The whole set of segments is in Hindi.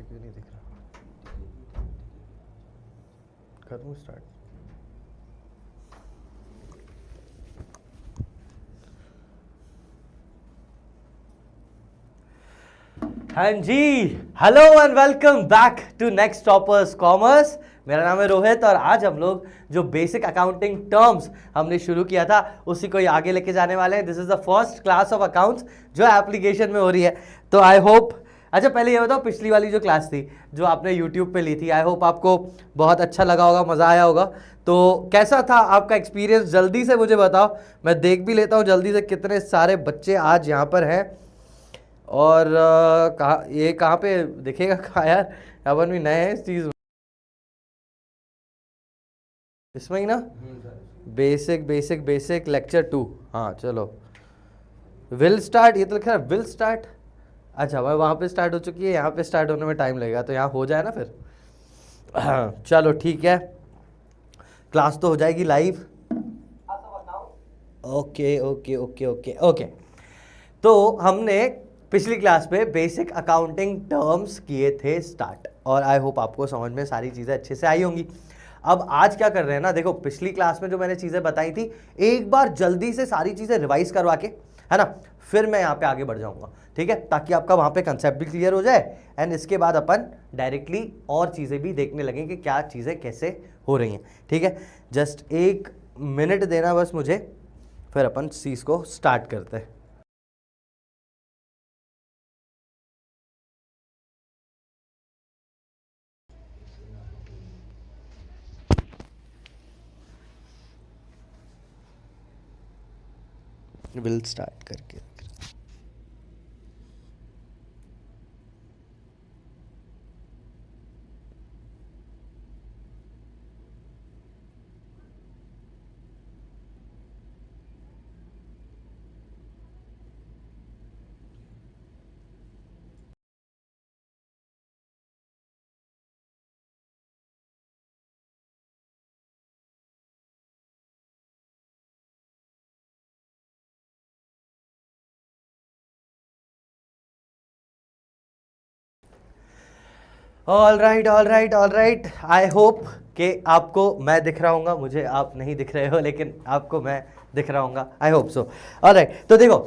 क्यों नहीं दिख रहा? करूँ स्टार्ट? हाँ जी, hello and welcome back to next toppers commerce. मेरा नाम है रोहित और आज हम लोग जो बेसिक अकाउंटिंग टर्म्स हमने शुरू किया था उसी को ही आगे लेके जाने वाले हैं। This is the first class of accounts जो एप्लीकेशन में हो रही है, तो आई होप। अच्छा, पहले ये बताओ, पिछली वाली जो क्लास थी जो आपने यूट्यूब पे ली थी, आई होप आपको बहुत अच्छा लगा होगा, मज़ा आया होगा। तो कैसा था आपका एक्सपीरियंस, जल्दी से मुझे बताओ, मैं देख भी लेता हूँ जल्दी से कितने सारे बच्चे आज यहाँ पर हैं। और कहाँ ये कहाँ पे दिखेगा कहाँ यार, अपन भी नए हैं इस चीज़ में। इसमें ही ना, बेसिक बेसिक बेसिक लेक्चर 2। हाँ चलो, विल स्टार्ट, ये तो लिखा है विल स्टार्ट। अच्छा भाई, वहाँ पे स्टार्ट हो चुकी है, यहाँ पे स्टार्ट होने में टाइम लगेगा, तो यहाँ हो जाए ना फिर। चलो ठीक है, क्लास तो हो जाएगी live. Okay okay okay okay okay. तो हमने पिछली क्लास में बेसिक अकाउंटिंग टर्म्स किए थे स्टार्ट, और आई होप आपको समझ में सारी चीज़ें अच्छे से आई होंगी। अब आज क्या कर रहे हैं ना, देखो पिछली क्लास में जो मैंने चीज़ें बताई थी, एक बार जल्दी से सारी चीज़ें रिवाइज करवा के, है ना, फिर मैं यहाँ पे आगे बढ़ जाऊँगा, ठीक है, ताकि आपका वहाँ पे कंसेप्ट भी क्लियर हो जाए। एंड इसके बाद अपन डायरेक्टली और चीज़ें भी देखने लगेंगे कि क्या चीज़ें कैसे हो रही हैं, ठीक है। जस्ट 1 मिनट देना बस मुझे, फिर अपन चीज़ को स्टार्ट करते हैं। विल स्टार्ट करके all right all right all right. I hope कि आपको मैं दिख रहा हूँ, मुझे आप नहीं दिख रहे हो, लेकिन आपको मैं दिख रहा हूँ, I hope so. All right, तो देखो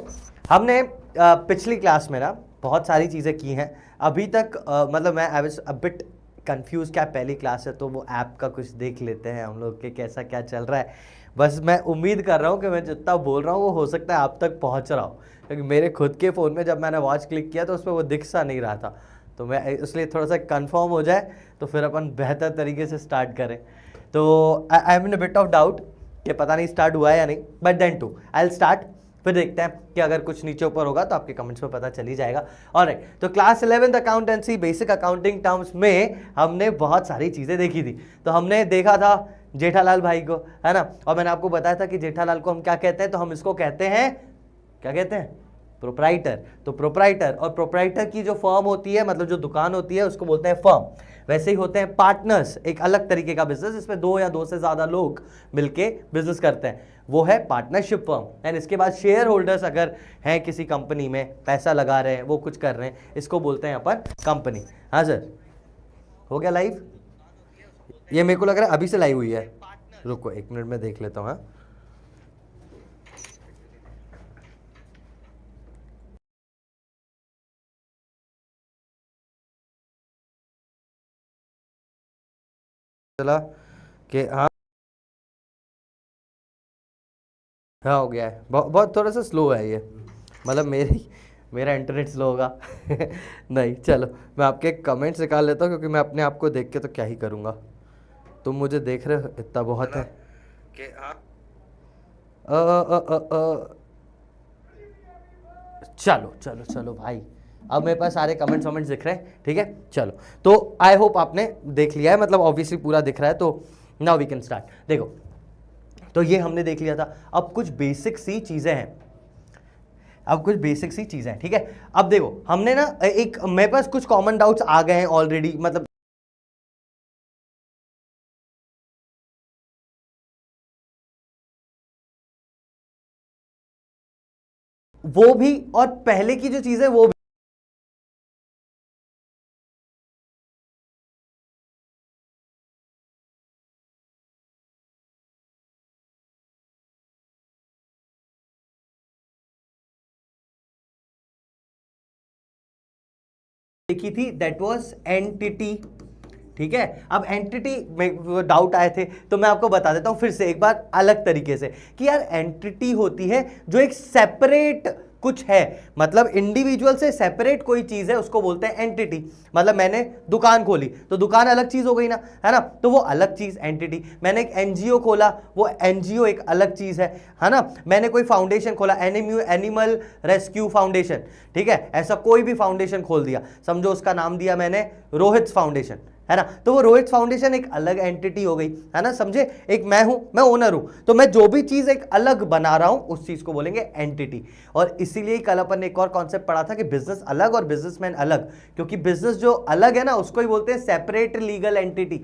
हमने पिछली क्लास में ना बहुत सारी चीज़ें की हैं अभी तक। मतलब मैं I was a bit confuse, क्या पहली क्लास है तो वो ऐप का कुछ देख लेते हैं हम लोग के कैसा क्या चल रहा है। बस मैं उम्मीद कर रहा हूँ कि मैं जितना बोल रहा हूँ वो हो सकता है आप तक पहुँच रहा हो, क्योंकि मेरे खुद के फ़ोन में जब मैंने वॉच क्लिक किया तो उस पर वो दिख सा नहीं रहा था। तो मैं इसलिए थोड़ा सा कंफर्म हो जाए तो फिर अपन बेहतर तरीके से स्टार्ट करें। तो I am in a bit of doubt कि पता नहीं स्टार्ट हुआ है या नहीं, but then too I will start, फिर देखते हैं कि अगर कुछ नीचे ऊपर होगा तो आपके कमेंट्स में पता चल ही जाएगा। ऑलराइट, तो class 11th accountancy basic accounting terms में हमने बहुत सारी चीज़ें देखी थी। तो हमने देखा था जेठालाल भाई को, है ना, और मैंने आपको बताया था कि जेठालाल को हम क्या कहते हैं, तो हम इसको कहते हैं, क्या कहते हैं, प्रोप्राइटर। तो प्रोप्राइटर, और प्रोप्राइटर की जो फर्म होती है, मतलब जो दुकान होती है, उसको बोलते हैं फर्म। वैसे ही होते हैं पार्टनर्स, एक अलग तरीके का बिजनेस, इसमें दो या दो से ज्यादा लोग मिलके बिजनेस करते हैं, वो है पार्टनरशिप फर्म। एंड इसके बाद शेयर होल्डर्स अगर हैं किसी कंपनी में, पैसा लगा रहे हैं, वो कुछ कर रहे हैं, इसको बोलते हैं अपन कंपनी। हाँ सर, हो गया लाइव? ये मेरे को लग रहा है अभी से लाइव हुई है, रुको 1 मिनट में देख लेता हूँ। हाँ चला कि हाँ, हाँ हो गया है। बहुत थोड़ा सा स्लो है ये, मतलब मेरा इंटरनेट स्लो होगा। नहीं चलो, मैं आपके कमेंट्स निकाल लेता हूँ, क्योंकि मैं अपने आप को देख के तो क्या ही करूँगा। तुम मुझे देख रहे हो, इतना बहुत है कि हाँ। अ, अ, अ, अ, चलो चलो चलो भाई, अब मेरे पास सारे कमेंट्स वमेंट्स दिख रहे हैं, ठीक है। चलो, तो आई होप आपने देख लिया है, मतलब ऑब्वियसली पूरा दिख रहा है, तो नाउ वी कैन स्टार्ट। देखो, तो ये हमने देख लिया था। अब कुछ बेसिक सी चीज़ें हैं, अब कुछ बेसिक सी चीजें हैं, ठीक है। अब देखो हमने ना एक, मेरे पास कुछ कॉमन डाउट्स आ गए हैं ऑलरेडी, मतलब वो भी, और पहले की जो चीजें वो भी। देखी थी दैट वाज एंटिटी। ठीक है, अब एंटिटी में डाउट आए थे तो मैं आपको बता देता हूं फिर से एक बार अलग तरीके से कि यार एंटिटी होती है जो एक सेपरेट कुछ है, मतलब इंडिविजुअल से सेपरेट कोई चीज है उसको बोलते हैं एंटिटी। मतलब मैंने दुकान खोली तो दुकान अलग चीज हो गई ना, है ना, तो वो अलग चीज एंटिटी। मैंने एक एनजीओ खोला, वो एनजीओ एक अलग चीज है ना। मैंने कोई फाउंडेशन खोला, एनिमल रेस्क्यू फाउंडेशन, ठीक है, ऐसा कोई भी फाउंडेशन खोल दिया, समझो उसका नाम दिया मैंने रोहित फाउंडेशन, है ना, तो वो रोहित फाउंडेशन एक अलग एंटिटी हो गई, है ना, समझे। एक मैं हूं, मैं ओनर हूं, तो मैं जो भी चीज एक अलग बना रहा हूं उस चीज को बोलेंगे एंटिटी। और इसीलिए कल अपन ने एक और कॉन्सेप्ट पढ़ा था कि बिजनेस अलग और बिजनेसमैन अलग, क्योंकि बिजनेस जो अलग है ना उसको ही बोलते हैं सेपरेट लीगल एंटिटी,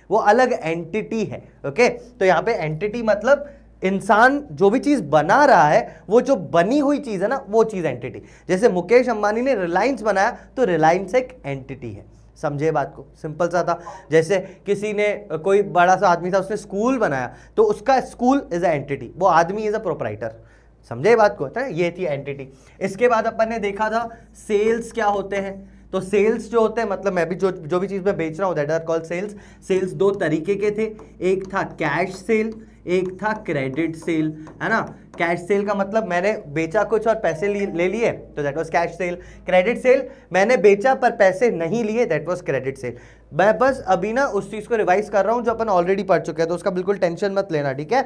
वो अलग एंटिटी है। ओके, तो यहां पे एंटिटी मतलब इंसान जो भी चीज बना रहा है, वो जो बनी हुई चीज है ना वो चीज एंटिटी। जैसे मुकेश अंबानी ने रिलायंस बनाया तो रिलायंस एक एंटिटी है, समझे बात को, सिंपल सा था। जैसे किसी ने, कोई बड़ा सा आदमी था, उसने स्कूल बनाया तो उसका स्कूल इज अ एंटिटी, वो आदमी इज अ प्रोप्राइटर, समझे बात को, है ये थी एंटिटी। इसके बाद अपन ने देखा था सेल्स क्या होते हैं। तो सेल्स जो होते हैं, मतलब मैं भी जो भी चीज मैं बेच रहा हूं that are called sales. Sales दो तरीके के थे, एक था कैश सेल, एक था क्रेडिट सेल, है ना। कैश सेल का मतलब मैंने बेचा कुछ और पैसे ले लिए तो that was cash cell. Credit sale मैंने बेचा पर पैसे नहीं लिए, दैट वाज क्रेडिट सेल। मैं बस अभी ना उस चीज को रिवाइज कर रहा हूं जो अपन ऑलरेडी पढ़ चुके हैं, तो उसका बिल्कुल टेंशन मत लेना, ठीक है,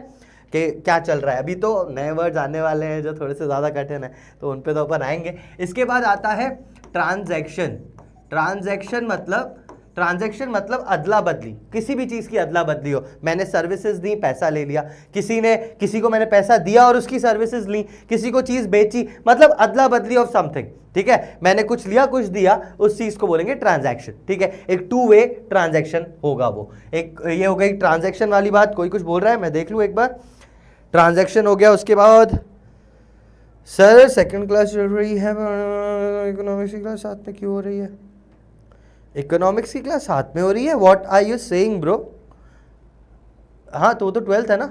कि क्या चल रहा है। अभी तो नए वर्ड्स आने वाले हैं जो थोड़े से ज्यादा कठिन है, तो उन पे तो अपन आएंगे। इसके बाद आता है ट्रांजैक्शन। ट्रांजैक्शन मतलब अदला बदली, किसी भी चीज की अदला बदली हो। मैंने सर्विसेज दी, पैसा ले लिया, किसी को मैंने पैसा दिया और उसकी सर्विसेज ली, किसी को चीज बेची, मतलब अदला बदली ऑफ समथिंग, ठीक है। मैंने कुछ लिया कुछ दिया, उस चीज को बोलेंगे ट्रांजैक्शन, ठीक है। एक टू वे ट्रांजैक्शन होगा वो। एक ये हो गई ट्रांजैक्शन वाली बात। कोई कुछ बोल रहा है, मैं देख लूं एक बार। ट्रांजैक्शन हो गया, उसके बाद सर सेकंड क्लास चल रही है, इकोनॉमिक्स की क्लास साथ में क्यों हो रही है? इकोनॉमिक्स की क्लास साथ में हो रही है? What are you saying bro? हाँ तो वो तो 12th है ना,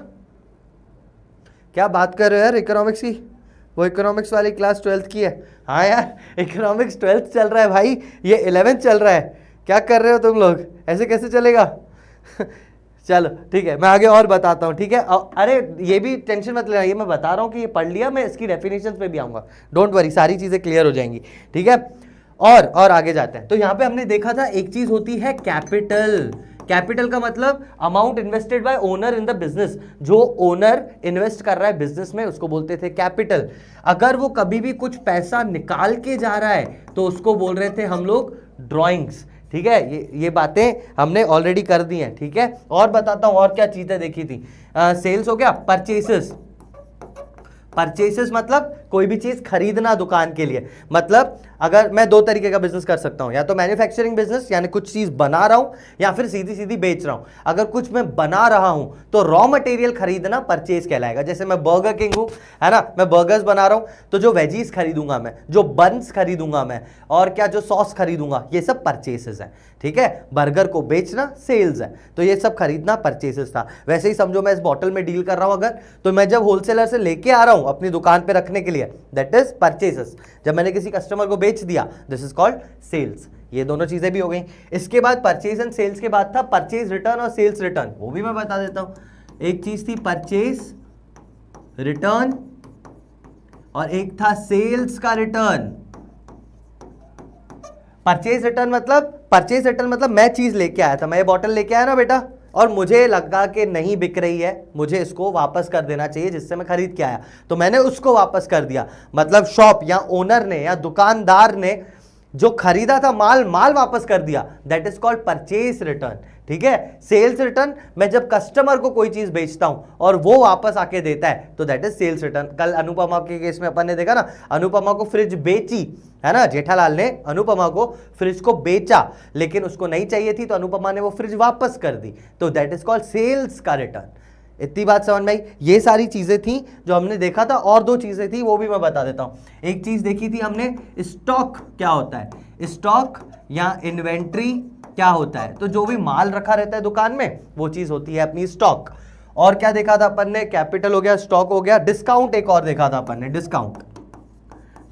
क्या बात कर रहे हो यार इकोनॉमिक्स की? वो इकोनॉमिक्स वाली क्लास 12th की है। हाँ यार इकोनॉमिक्स 12th चल रहा है भाई, ये 11th चल रहा है, क्या कर रहे हो तुम लोग, ऐसे कैसे चलेगा? चलो ठीक है, मैं आगे और बताता हूँ, ठीक है। अरे ये भी टेंशन मत लेना, ये मैं बता रहा हूँ कि ये पढ़ लिया, मैं इसकी डेफिनेशंस पे भी आऊँगा, डोंट वरी, सारी चीज़ें क्लियर हो जाएंगी, ठीक है। और आगे जाते हैं। तो यहाँ पे हमने देखा था एक चीज़ होती है कैपिटल। कैपिटल का मतलब amount invested bye owner in the business, जो ओनर इन्वेस्ट कर रहा है बिजनेस में उसको बोलते थे कैपिटल। अगर वो कभी भी कुछ पैसा निकाल के जा रहा है तो उसको बोल रहे थे हम लोग ड्रॉइंग्स, ठीक है। ये बातें हमने ऑलरेडी कर दी हैं, ठीक है। और बताता हूं और क्या चीजें देखी थी। सेल्स हो गया। परचेसेस मतलब कोई भी चीज खरीदना दुकान के लिए। मतलब अगर मैं दो तरीके का बिजनेस कर सकता हूं, या तो मैन्युफैक्चरिंग बिजनेस यानी कुछ चीज बना रहा हूं, या फिर सीधी सीधी बेच रहा हूं। अगर कुछ मैं बना रहा हूं तो रॉ मटेरियल खरीदना परचेज कहलाएगा। जैसे मैं बर्गर किंग हूं, है ना, मैं बर्गर्स बना रहा हूं तो जो वेजीज खरीदूंगा मैं, जो बन्स खरीदूंगा मैं, और क्या जो सॉस खरीदूंगा, ये सब परचेसेस है, ठीक है। बर्गर को बेचना सेल्स है, तो ये सब खरीदना परचेसेस था। वैसे ही समझो मैं इस बॉटल में डील कर रहा हूं अगर, तो मैं जब होलसेलर से लेके आ रहा हूं अपनी दुकान पे रखने के लिए, दैट इज परचेसेस। जब मैंने किसी कस्टमर को बेच दिया, दिस इज कॉल्ड सेल्स। ये दोनों चीजें भी हो गई। इसके बाद परचेज एंड सेल्स के बाद था परचेज रिटर्न और सेल्स रिटर्न, वो भी मैं बता देता हूं। एक चीज थी परचेज रिटर्न और एक था सेल्स का रिटर्न। परचेज रिटर्न मतलब मैं चीज लेके आया था, मैं ये बॉटल लेके आया ना बेटा, और मुझे लगा कि नहीं बिक रही है, मुझे इसको वापस कर देना चाहिए जिससे मैं खरीद के आया, तो मैंने उसको वापस कर दिया। मतलब शॉप या ओनर ने या दुकानदार ने जो खरीदा था माल वापस कर दिया, that is called purchase return, ठीक है। सेल्स रिटर्न मैं जब कस्टमर को कोई चीज बेचता हूं और वो वापस आके देता है तो दैट इज सेल्स रिटर्न। कल अनुपमा के केस में अपन ने देखा ना, अनुपमा को फ्रिज बेची, है ना, जेठालाल ने अनुपमा को फ्रिज को बेचा, लेकिन उसको नहीं चाहिए थी तो अनुपमा ने वो फ्रिज वापस कर दी, तो दैट इज कॉल्ड सेल्स का रिटर्न। इतनी बात समझ में आई? ये सारी चीजें थी जो हमने देखा था, और दो चीजें थी वो भी मैं बता देता हूं। एक चीज देखी थी हमने, स्टॉक क्या होता है, स्टॉक या इन्वेंट्री क्या होता है। तो जो भी माल रखा रहता है दुकान में वो चीज होती है अपनी स्टॉक। और क्या देखा था अपन ने, कैपिटल हो गया, स्टॉक हो गया, डिस्काउंट एक और देखा था अपन ने,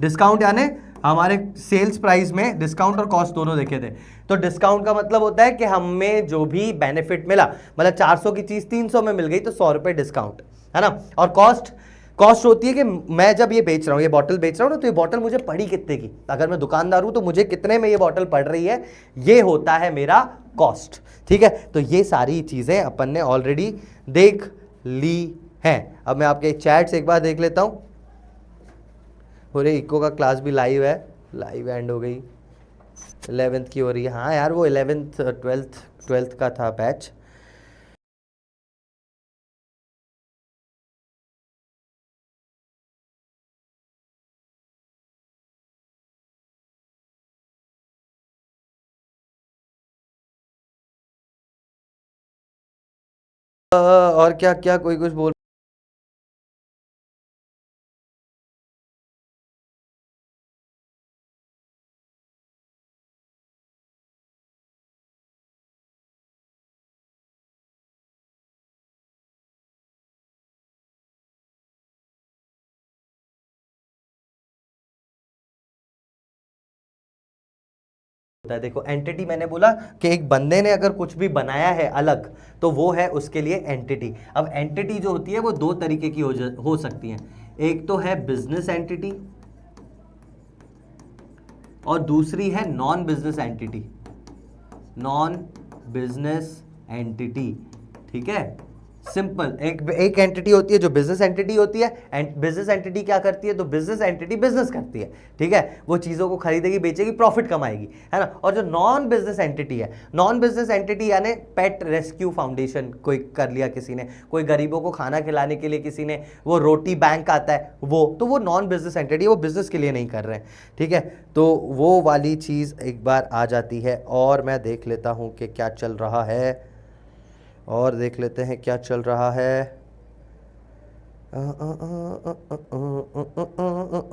डिस्काउंट यानी हमारे सेल्स प्राइस में डिस्काउंट और कॉस्ट दोनों देखे थे। तो डिस्काउंट का मतलब होता है कि हमें जो भी बेनिफिट मिला, मतलब 400 की चीज 300 में मिल गई तो 100 रुपए डिस्काउंट, है ना। और कॉस्ट, कॉस्ट होती है कि मैं जब ये बेच रहा हूँ, ये बॉटल बेच रहा हूँ ना, तो ये बॉटल मुझे पड़ी कितने की, अगर मैं दुकानदार हूं तो मुझे कितने में ये बॉटल पड़ रही है, ये होता है मेरा कॉस्ट। ठीक है, तो ये सारी चीजें अपन ने ऑलरेडी देख ली हैं। अब मैं आपके चैट से एक बार देख लेता हूं। पूरे इको का क्लास भी लाइव है, लाइव एंड हो गई, 11th की हो रही है। हाँ यार, वो 11th 12th का था बैच। और क्या क्या कोई कुछ बोल, होता है। देखो एंटिटी, मैंने बोला कि एक बंदे ने अगर कुछ भी बनाया है अलग, तो वो है उसके लिए एंटिटी। अब एंटिटी जो होती है वो दो तरीके की हो सकती है। एक तो है बिजनेस एंटिटी और दूसरी है non business entity. Non business entity, ठीक है, सिंपल। एक एंटिटी होती है जो बिजनेस एंटिटी होती है, एंड बिजनेस एंटिटी क्या करती है, तो बिजनेस एंटिटी बिजनेस करती है, ठीक है, वो चीजों को खरीदेगी, बेचेगी, प्रॉफिट कमाएगी, है ना। और जो नॉन बिजनेस एंटिटी है, नॉन बिजनेस एंटिटी यानी पेट रेस्क्यू फाउंडेशन कोई कर लिया किसी ने, कोई गरीबों को खाना खिलाने के लिए किसी ने, वो रोटी बैंक आता है वो, तो वो नॉन बिजनेस एंटिटी है, वो बिजनेस के लिए नहीं कर रहे हैं, ठीक है। तो वो वाली चीज एक बार आ जाती है। और मैं देख लेता हूं कि क्या चल रहा है, और देख लेते हैं क्या चल रहा है।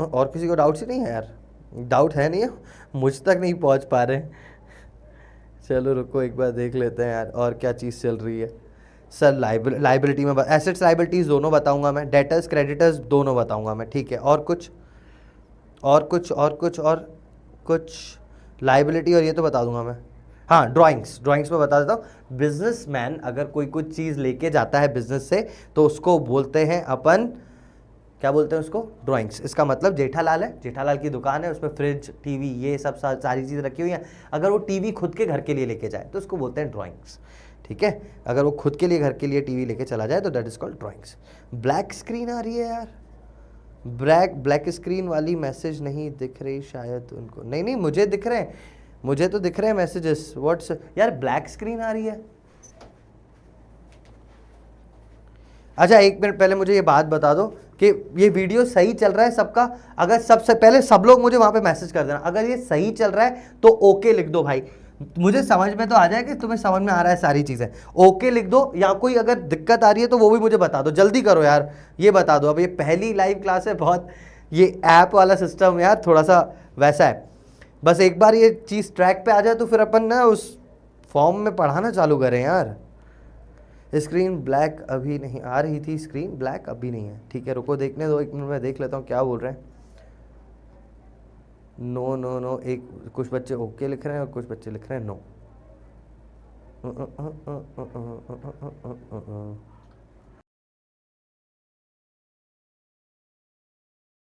और किसी को डाउट ही नहीं है यार? डाउट है नहीं है, मुझ तक नहीं पहुंच पा रहे। चलो रुको एक बार देख लेते हैं यार, और क्या चीज़ चल रही है। सर लाइबिलिटी में एसेट्स लाइबिलिटीज दोनों बताऊंगा मैं, डेटर्स क्रेडिटर्स दोनों बताऊंगा मैं, ठीक है। और कुछ और कुछ और कुछ और कुछ लाइबिलिटी और ये तो बता दूंगा मैं। हाँ, ड्राइंग्स, ड्राइंग्स में बता देता हूँ। बिजनेसमैन अगर कोई कुछ चीज़ लेके जाता है बिजनेस से, तो उसको बोलते हैं अपन, क्या बोलते हैं उसको, ड्राइंग्स। इसका मतलब जेठालाल है, जेठालाल की दुकान है, उसमें फ्रिज, टीवी, ये सब सारी चीज़ रखी हुई है। अगर वो टीवी खुद के घर के लिए लेके जाए तो उसको बोलते हैं ड्राइंग्स, ठीक है। अगर वो खुद के लिए घर के लिए टीवी लेके चला जाए तो that is called drawings. Black screen आ रही है यार, ब्लैक स्क्रीन वाली मैसेज नहीं दिख रही शायद उनको। नहीं नहीं, मुझे दिख रहे हैं, मुझे तो दिख रहे हैं मैसेजेस। व्हाट्स यार, ब्लैक स्क्रीन आ रही है। अच्छा एक मिनट पहले मुझे ये बात बता दो कि ये वीडियो सही चल रहा है सबका। अगर सबसे पहले सब लोग मुझे वहां पे मैसेज कर देना, अगर ये सही चल रहा है तो ओके लिख दो भाई, मुझे समझ में तो आ जाए कि तुम्हें समझ में आ रहा है सारी चीज़ें। ओके लिख दो, या कोई अगर दिक्कत आ रही है तो वो भी मुझे बता दो, जल्दी करो यार, ये बता दो। अब ये पहली लाइव क्लास है, बहुत ये ऐप वाला सिस्टम यार थोड़ा सा वैसा है। बस एक बार ये चीज़ ट्रैक पे आ जाए तो फिर अपन ना उस फॉर्म में पढ़ाना चालू करें यार। स्क्रीन ब्लैक अभी नहीं आ रही थी, स्क्रीन ब्लैक अभी नहीं है, ठीक है। रुको देखने दो, एक मिनट में देख लेता हूँ क्या बोल रहे हैं। नो नो नो, एक कुछ बच्चे ओके लिख रहे हैं और कुछ बच्चे लिख रहे हैं नो।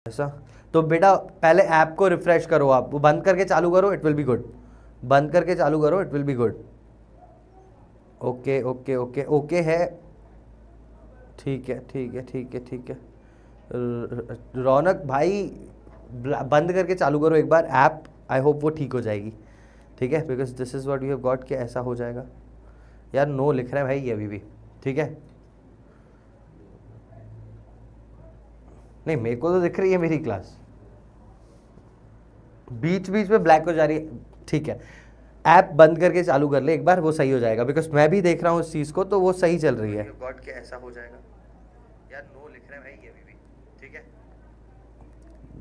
ऐसा तो बेटा पहले ऐप को रिफ्रेश करो, आप वो बंद करके चालू करो, इट विल बी गुड। बंद करके चालू करो, it will be good. Okay okay okay okay है, ठीक है ठीक है ठीक है ठीक है। रौनक भाई बंद करके चालू करो एक बार ऐप, आई होप वो ठीक हो जाएगी, ठीक है। Because this is what you have got कि ऐसा हो जाएगा। यार नो लिख रहे हैं भाई ये अभी भी, ठीक है। नहीं मेरे को तो दिख रही है मेरी क्लास, बीच बीच में ब्लैक हो जा रही है, ठीक है। ऐप बंद करके चालू कर ले एक बार, वो सही हो जाएगा। बिकॉज मैं भी देख रहा हूँ इस चीज़ को, तो वो सही चल रही है। गॉड के ऐसा हो जाएगा। यार नो लिख रहे हैं भाई ये अभी भी, ठीक है।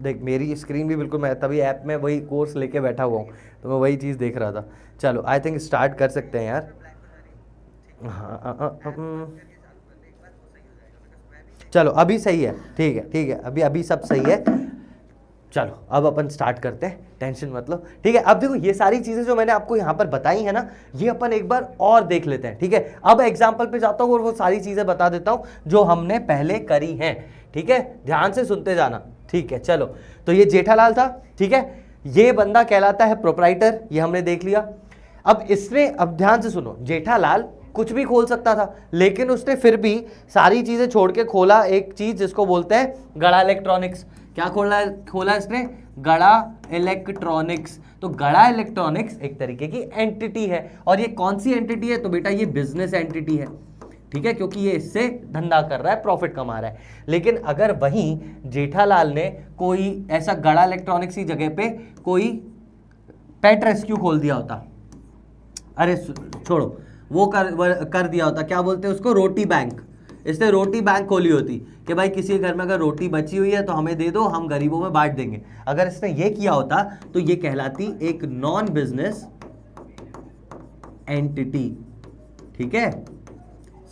देख मेरी स्क्रीन भी बिल्कुल, मैं तभी ऐप में वही कोर्स लेके बैठा हुआ हूँ, तो मैं वही चीज़ देख रहा था। चलो आई थिंक स्टार्ट कर सकते हैं यार। हाँ चलो अभी सही है, ठीक है ठीक है, अभी अभी सब सही है। चलो अब अपन स्टार्ट करते हैं, टेंशन मत लो, ठीक है। अब देखो ये सारी चीजें जो मैंने आपको यहां पर बताई है ना, ये अपन एक बार और देख लेते हैं, ठीक है। अब एग्जांपल पे जाता हूं और वो सारी चीजें बता देता हूं जो हमने पहले करी हैं, ठीक है। ध्यान से सुनते जाना, ठीक है। चलो, तो ये जेठालाल था, ठीक है। ये बंदा कहलाता है प्रोप्राइटर, ये हमने देख लिया। अब इसने, अब ध्यान से सुनो, जेठालाल कुछ भी खोल सकता था, लेकिन उसने फिर भी सारी चीजें छोड़ के खोला एक चीज जिसको बोलते हैं गड़ा इलेक्ट्रॉनिक्स। क्या खोला इसने? गड़ा इलेक्ट्रॉनिक्स। तो गड़ा इलेक्ट्रॉनिक्स एक तरीके की एंटिटी है, और ये कौन सी एंटिटी है? तो बेटा ये बिजनेस एंटिटी है, ठीक है, क्योंकि ये इससे धंधा कर रहा है, प्रॉफिट कमा रहा है। लेकिन अगर वहीं जेठालाल ने कोई ऐसा गड़ा इलेक्ट्रॉनिक्स की जगह पे कोई पेट रेस्क्यू खोल दिया होता, अरे छोड़ो, वो कर दिया होता, क्या बोलते हैं उसको, रोटी बैंक। इसने रोटी बैंक खोली होती कि भाई किसी के घर में अगर रोटी बची हुई है तो हमें दे दो, हम गरीबों में बांट देंगे। अगर इसने ये किया होता तो ये कहलाती एक नॉन बिजनेस एंटिटी, ठीक है।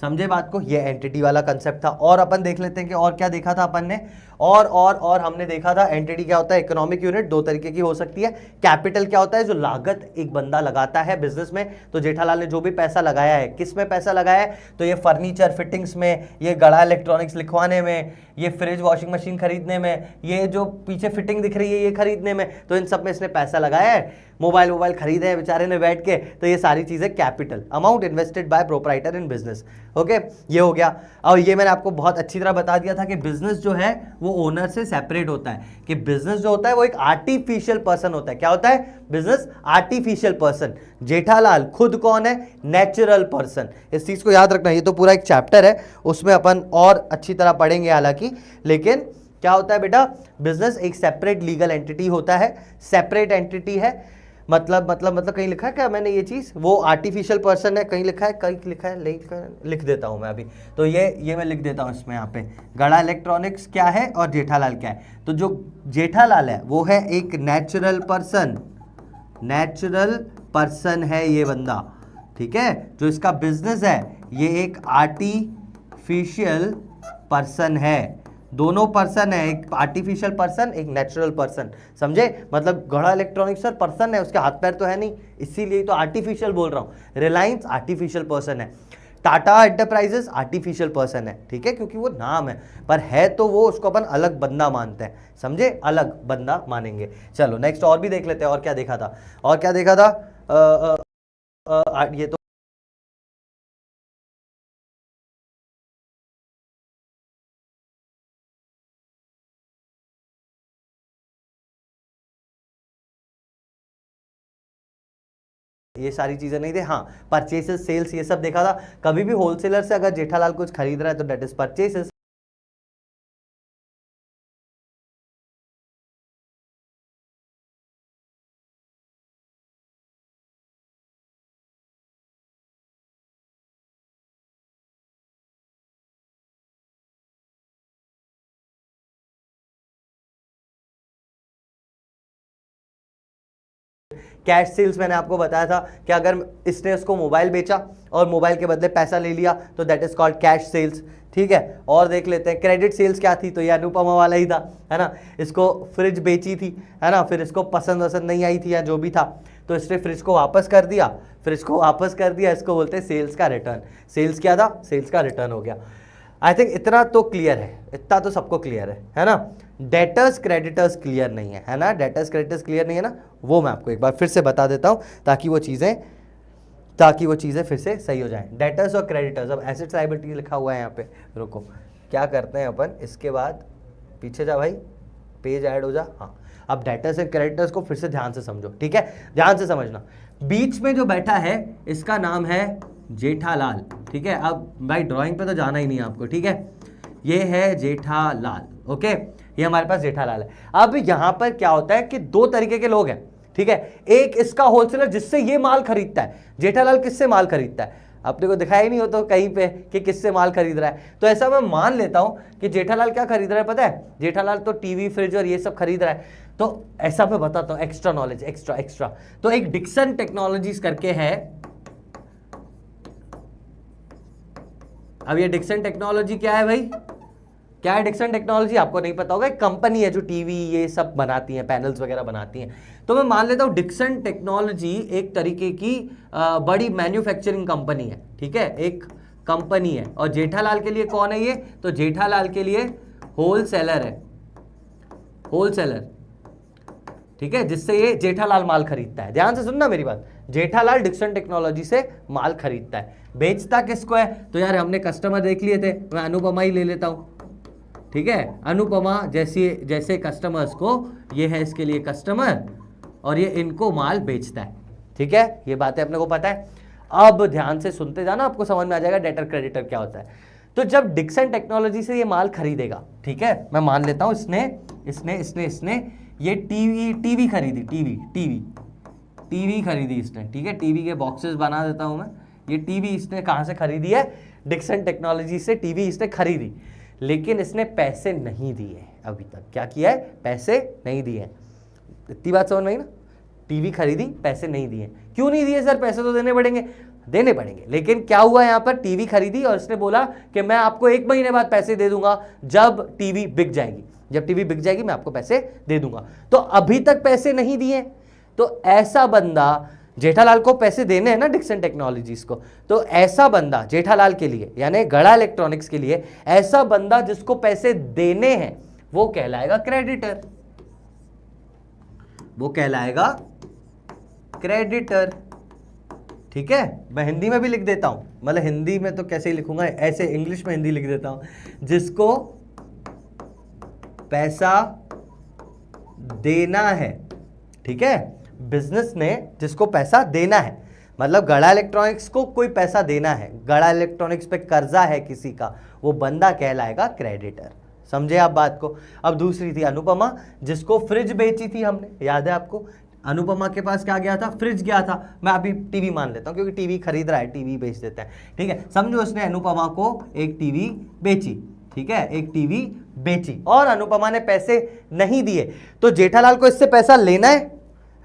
समझे बात को? ये एंटिटी वाला कंसेप्ट था। और अपन देख लेते हैं कि और क्या देखा था अपन ने। और हमने देखा था एंटिटी क्या होता है, इकोनॉमिक यूनिट दो तरीके की हो सकती है। कैपिटल क्या होता है, जो लागत एक बंदा लगाता है बिजनेस में। तो जेठालाल ने जो भी पैसा लगाया है, किस में पैसा लगाया है? तो ये फर्नीचर फिटिंग्स में, ये गड़ा इलेक्ट्रॉनिक्स लिखवाने में, ये फ्रिज वॉशिंग मशीन खरीदने में, ये जो पीछे फिटिंग दिख रही है ये खरीदने में, तो इन सब में इसने पैसा लगाया है। मोबाइल खरीदे हैं बेचारे ने बैठ के, तो ये सारी चीजें capital amount invested bye proprietor in business, okay. ये हो गया। और ये मैंने आपको बहुत अच्छी तरह बता दिया था कि बिजनेस जो है वो ओनर से सेपरेट होता है, कि बिजनेस जो होता है वो एक आर्टिफिशियल पर्सन होता है। क्या होता है? Business artificial person. जेठालाल खुद कौन है? Natural person. इस चीज को याद रखना, ये तो पूरा एक चैप्टर है, उसमें अपन और अच्छी तरह पढ़ेंगे हालांकि। लेकिन क्या होता है बेटा, बिजनेस एक सेपरेट लीगल एंटिटी होता है, सेपरेट एंटिटी है। मतलब कहीं लिखा है क्या मैंने ये चीज? वो आर्टिफिशियल पर्सन है, कहीं लिखा है, कहीं लिखा है, लिख देता हूं मैं अभी। तो ये मैं लिख देता हूं इसमें, यहाँ पे गड़ा इलेक्ट्रॉनिक्स क्या है और जेठालाल क्या है। तो जो जेठालाल है वो है एक नेचुरल पर्सन है ये बंदा, ठीक है। जो इसका बिजनेस है ये एक आर्टिफिशियल पर्सन है। दोनों पर्सन है, एक आर्टिफिशियल पर्सन, एक नेचुरल पर्सन, समझे? मतलब गड़ा इलेक्ट्रॉनिक्स सर पर्सन है, उसके हाथ पैर तो है नहीं, इसीलिए तो आर्टिफिशियल बोल रहा हूं। रिलायंस आर्टिफिशियल पर्सन है, टाटा एंटरप्राइजेस आर्टिफिशियल पर्सन है, ठीक है, क्योंकि वो नाम है, पर है तो वो उसको अपन अलग बंदा मानते हैं, समझे? अलग बंदा मानेंगे। चलो नेक्स्ट और भी देख लेते हैं। और क्या देखा था? ये तो ये सारी चीजें नहीं थे। हाँ, परचेसेस, सेल्स, ये सब देखा था। कभी भी होलसेलर से अगर जेठालाल कुछ खरीद रहा है तो that is purchases. Cash sales मैंने आपको बताया था कि अगर इसने उसको मोबाइल बेचा और मोबाइल के बदले पैसा ले लिया तो that is called cash sales, ठीक है। और देख लेते हैं क्रेडिट सेल्स क्या थी, तो ये अनुपमा वाला ही था, है ना। इसको फ्रिज बेची थी, है ना, फिर इसको पसंद नहीं आई थी या जो भी था, तो इसने फ्रिज को वापस कर दिया, इसको बोलते हैं सेल्स का रिटर्न। सेल्स क्या था? सेल्स का रिटर्न हो गया। आई थिंक इतना तो क्लियर है, इतना तो सबको क्लियर है ना। डेटर्स क्रेडिटर्स क्लियर नहीं है ना, डेटर्स क्रेडिटर्स क्लियर नहीं है ना, वो मैं आपको एक बार फिर से बता देता हूं ताकि वो चीज़ें फिर से सही हो जाएं। डेटर्स और क्रेडिटर्स, अब एसेट्स लायबिलिटी लिखा हुआ है यहाँ पे, रुको क्या करते हैं अपन, इसके बाद पीछे जा भाई, पेज ऐड हो जा। हाँ, अब डेटर्स एंड क्रेडिटर्स को फिर से ध्यान से समझो, ठीक है, ध्यान से समझना। बीच में जो बैठा है इसका नाम है जेठालाल, ठीक है। अब भाई ड्राइंग पे तो जाना ही नहीं आपको, ठीक है, ये है जेठालाल, ओके, ये हमारे पास जेठालाल है। अब यहां पर क्या होता है कि दो तरीके के लोग हैं, ठीक है। एक इसका होलसेलर जिससे ये माल खरीदता है, जेठालाल किससे माल खरीदता है? अपने को दिखाया ही नहीं होता कहीं पे कि किससे माल खरीद रहा है। तो ऐसा मैं मान लेता हूं कि जेठालाल क्या खरीद रहा है पता है? जेठालाल तो टीवी, फ्रिज और ये सब खरीद रहा है। तो ऐसा मैं बताता हूं, एक्स्ट्रा नॉलेज, एक्स्ट्रा। तो एक डिक्सन टेक्नोलॉजीज करके है। अब ये डिक्सन टेक्नोलॉजी क्या है भाई? क्या है डिक्सन टेक्नोलॉजी, आपको नहीं पता होगा, एक कंपनी है जो टीवी ये सब बनाती है, पैनल्स वगैरह बनाती हैं। तो मैं मान लेता हूं डिक्सन टेक्नोलॉजी एक तरीके की बड़ी मैन्युफैक्चरिंग कंपनी है, ठीक है, एक कंपनी है। और जेठालाल के लिए कौन है ये, तो जेठालाल के लिए होलसेलर है, होलसेलर, ठीक है, जिससे ये जेठालाल माल खरीदता है। ध्यान से सुनना मेरी बात, जेठालाल डिक्सन टेक्नोलॉजी से माल खरीदता है। बेचता किसको है, तो यार हमने कस्टमर देख लिए थे, मैं अनुपमा ही ले लेता हूं, ठीक है, अनुपमा जैसे कस्टमर्स को, ये है इसके लिए कस्टमर, और ये इनको माल बेचता है, ठीक है, ये बातें अपने को पता है। अब ध्यान से सुनते जाना, आपको समझ में आ जाएगा डेटर क्रेडिटर क्या होता है। तो जब डिक्सन टेक्नोलॉजी से ये माल खरीदेगा, ठीक है, मैं मान लेता हूं इसने ये टीवी खरीदी, टीवी खरीदी इसने, ठीक है, टीवी के बॉक्सेस बना देता हूं मैं। ये टीवी इसने कहां से खरीदी है, डिक्सन टेक्नोलॉजी से टीवी इसने खरीदी, लेकिन इसने पैसे नहीं दिए अभी तक। क्या किया है, पैसे नहीं दिए। इतनी बात समझ में आई ना, टीवी खरीदी, पैसे नहीं दिए। क्यों नहीं दिए सर, पैसे तो देने पड़ेंगे, देने पड़ेंगे, लेकिन क्या हुआ यहां पर, टीवी खरीदी और इसने बोला कि मैं आपको 1 महीने बाद पैसे दे दूंगा, जब टीवी बिक जाएगी, जब टीवी बिक जाएगी मैं आपको पैसे दे दूंगा। तो अभी तक पैसे नहीं दिए, तो ऐसा बंदा, जेठालाल को पैसे देने हैं ना डिक्सन टेक्नोलॉजीज को, तो ऐसा बंदा जेठालाल के लिए, यानी गड़ा इलेक्ट्रॉनिक्स के लिए ऐसा बंदा जिसको पैसे देने हैं, वो कहलाएगा क्रेडिटर, वो कहलाएगा क्रेडिटर, ठीक है। मैं हिंदी में भी लिख देता हूं, मतलब हिंदी में तो कैसे लिखूंगा, ऐसे इंग्लिश में हिंदी लिख देता हूं, जिसको पैसा देना है, ठीक है, बिजनेस ने जिसको पैसा देना है, मतलब गड़ा इलेक्ट्रॉनिक्स को कोई पैसा देना है, गड़ा इलेक्ट्रॉनिक्स पे कर्जा है किसी का, वो बंदा कहलाएगा क्रेडिटर। समझे आप बात को। अब दूसरी थी अनुपमा, जिसको फ्रिज बेची थी हमने, याद है आपको, अनुपमा के पास क्या गया था, फ्रिज गया था। मैं अभी टीवी मान लेता हूं क्योंकि टीवी खरीद रहा है, टीवी बेच देता है, ठीक है। समझो उसने अनुपमा को एक टीवी बेची, ठीक है, एक टीवी बेची, और अनुपमा ने पैसे नहीं दिए, तो जेठालाल को इससे पैसा लेना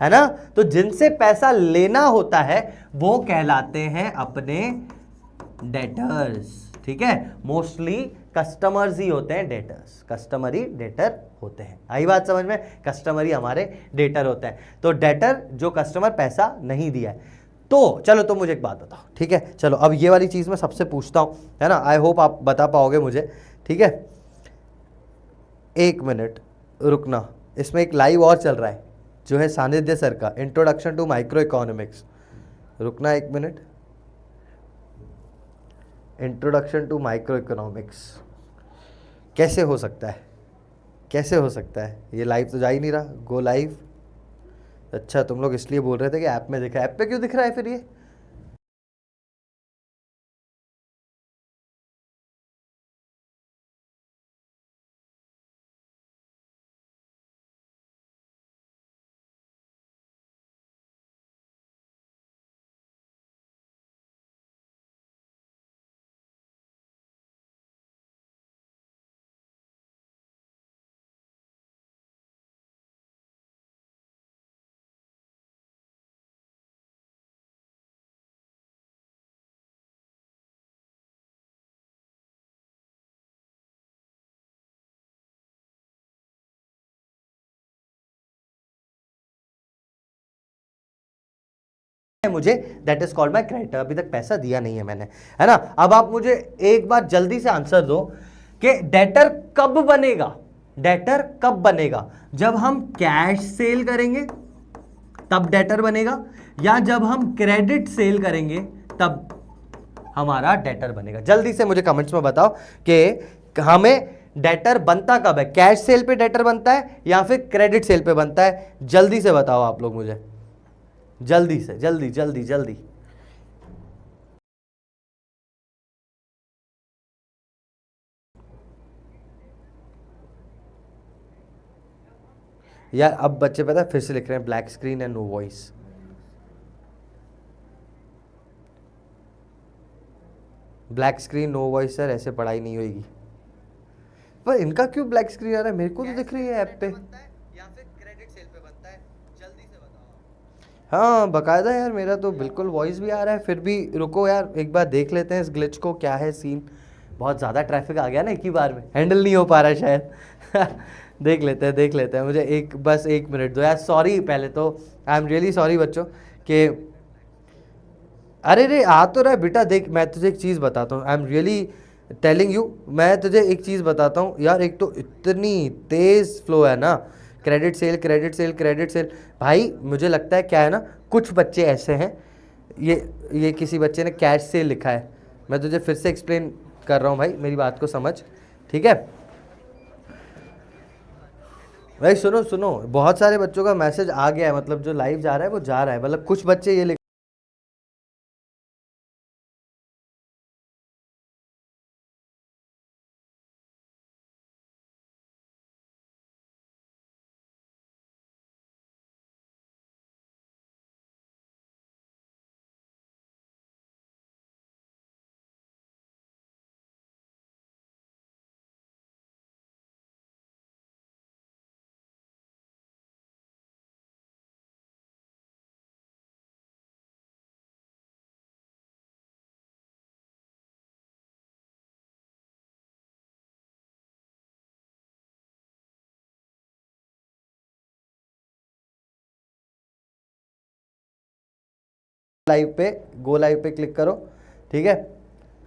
है ना, तो जिनसे पैसा लेना होता है वो कहलाते हैं अपने डेटर्स, ठीक है। मोस्टली कस्टमर्स ही होते हैं डेटर्स, कस्टमर ही डेटर होते हैं। आई बात समझ में, कस्टमर ही हमारे डेटर होते हैं। तो डेटर जो कस्टमर पैसा नहीं दिया है। तो चलो तो मुझे एक बात बताओ, ठीक है, चलो अब ये वाली चीज मैं सबसे पूछता हूं, है ना, आई होप आप बता पाओगे मुझे, ठीक है। 1 मिनट रुकना, इसमें एक लाइव और चल रहा है जो है सानिध्य सर का, इंट्रोडक्शन टू माइक्रो इकोनॉमिक्स। रुकना 1 मिनट, इंट्रोडक्शन टू माइक्रो इकोनॉमिक्स। कैसे हो सकता है, कैसे हो सकता है, ये लाइव तो जा ही नहीं रहा, गो लाइव। अच्छा तुम लोग इसलिए बोल रहे थे कि ऐप में दिखा, ऐप पे क्यों दिख रहा है फिर ये, मुझे that is called my creditor. अभी तक पैसा दिया नहीं है मैंने, है ना। अब आप मुझे एक बार जल्दी से आंसर दो कि डेटर कब बनेगा, डेटर कब बनेगा, जब हम कैश सेल करेंगे तब डेटर बनेगा, या जब हम क्रेडिट सेल करेंगे तब हमारा डेटर बनेगा। जल्दी से मुझे कमेंट्स में बताओ कि हमें डेटर बनता कब है, कैश सेल पे डेटर बनता है या फिर क्रेडिट सेल पे बनता है। जल्दी से बताओ आप लोग मुझे, जल्दी से, जल्दी जल्दी जल्दी। यार अब बच्चे पता है फिर से लिख रहे हैं black screen and no voice. Black screen no voice sir, ऐसे पढ़ाई नहीं होगी। पर इनका क्यों ब्लैक स्क्रीन आ रहा है, मेरे को तो दिख रही है ऐप पे। या फिर क्रेडिट सेल पे बनता है, जल्दी से बताओ। हाँ बकायदा यार, मेरा तो बिल्कुल वॉइस भी आ रहा है, फिर भी रुको यार एक बार देख लेते हैं इस ग्लिच को, क्या है सीन। बहुत ज़्यादा ट्रैफिक आ गया ना एक ही बार में, हैंडल नहीं हो पा रहा शायद। देख लेते हैं, मुझे बस 1 मिनट दो यार। सॉरी, पहले तो आई एम रियली सॉरी बच्चों कि अरे रे आ तो रहा बेटा। देख मैं तुझे एक चीज़ बताता हूँ, I am really telling you, मैं तुझे एक चीज़ बताता हूँ यार। एक तो इतनी तेज़ फ्लो है ना, credit sale credit sale credit sale. भाई मुझे लगता है क्या है ना, कुछ बच्चे ऐसे हैं, ये किसी बच्चे ने कैश सेल लिखा है। मैं तुझे फिर से एक्सप्लेन कर रहा हूँ भाई, मेरी बात को समझ, ठीक है भाई। सुनो सुनो, बहुत सारे बच्चों का मैसेज आ गया है, मतलब जो लाइव जा रहा है वो जा रहा है, मतलब कुछ बच्चे ये लाइव पे गो लाइव पे क्लिक करो, ठीक है।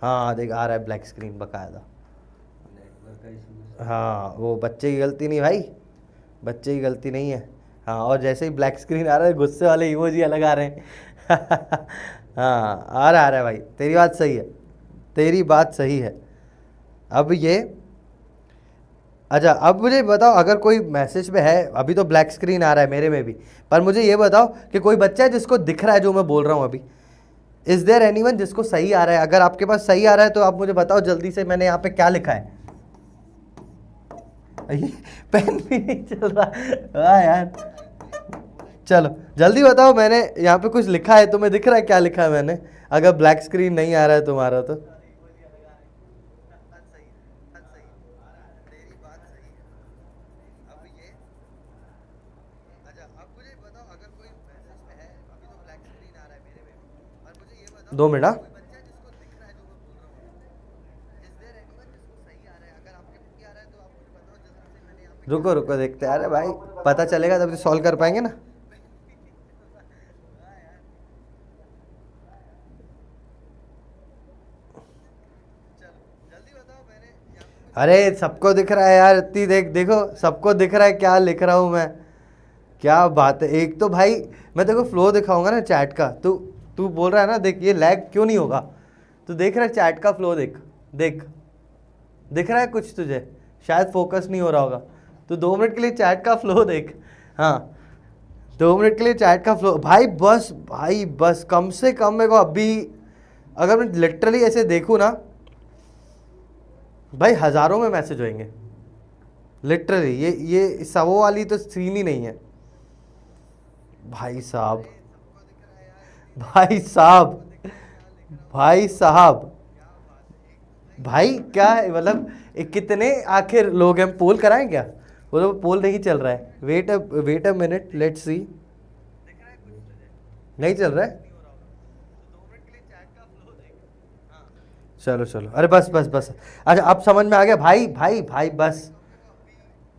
हाँ देख आ रहा है ब्लैक स्क्रीन बकायदा। हाँ वो बच्चे की गलती नहीं भाई, बच्चे की गलती नहीं है। हाँ और जैसे ही ब्लैक स्क्रीन आ रहा है, गुस्से वाले इमोजी अलग आ रहे हैं। हाँ आ रहा है भाई, तेरी बात सही है, तेरी बात सही है। अब ये अच्छा, अब मुझे बताओ अगर कोई मैसेज पे है, अभी तो ब्लैक स्क्रीन आ रहा है मेरे में भी, पर मुझे ये बताओ कि कोई बच्चा है जिसको दिख रहा है जो मैं बोल रहा हूँ अभी। इज देयर एनीवन जिसको सही आ रहा है? अगर आपके पास सही आ रहा है तो आप मुझे बताओ जल्दी से, मैंने यहाँ पे क्या लिखा है। पेन भी नहीं चल रहा। हाँ यार चलो जल्दी बताओ, मैंने यहाँ पे कुछ लिखा है, तुम्हें दिख रहा है क्या लिखा है मैंने? अगर ब्लैक स्क्रीन नहीं आ रहा है तुम्हारा तो दो मिनट। हाँ रुको रुको देखते हैं, अरे भाई पता चलेगा तब तो सॉल्व कर पाएंगे ना। अरे सबको दिख रहा है यार, इतनी देखो सबको दिख रहा है क्या लिख रहा हूँ मैं, क्या बात है। एक तो भाई मैं देखो फ्लो दिखाऊंगा ना चैट का, तू तू बोल रहा है ना, देख ये लैग क्यों नहीं होगा। तू देख रहा है चैट का फ्लो, देख देख दिख रहा है कुछ तुझे? शायद फोकस नहीं हो रहा होगा। तो 2 मिनट के लिए चैट का फ्लो देख। हाँ 2 मिनट के लिए चैट का फ्लो भाई बस कम से कम मेरे को अभी, अगर मैं लिटरली ऐसे देखूँ ना भाई, हज़ारों में मैसेज होंगे लिटरली। ये सबों वाली तो सीन ही नहीं है भाई साहब। भाई साहब भाई साहब भाई क्या है मतलब, कितने आखिर लोग हैं? पोल कराएं क्या? वो तो पोल नहीं चल रहा है। Wait a minute, let's see. नहीं चल रहा है? चलो चलो, अरे बस बस बस, अच्छा अब समझ में आ गया भाई भाई भाई, बस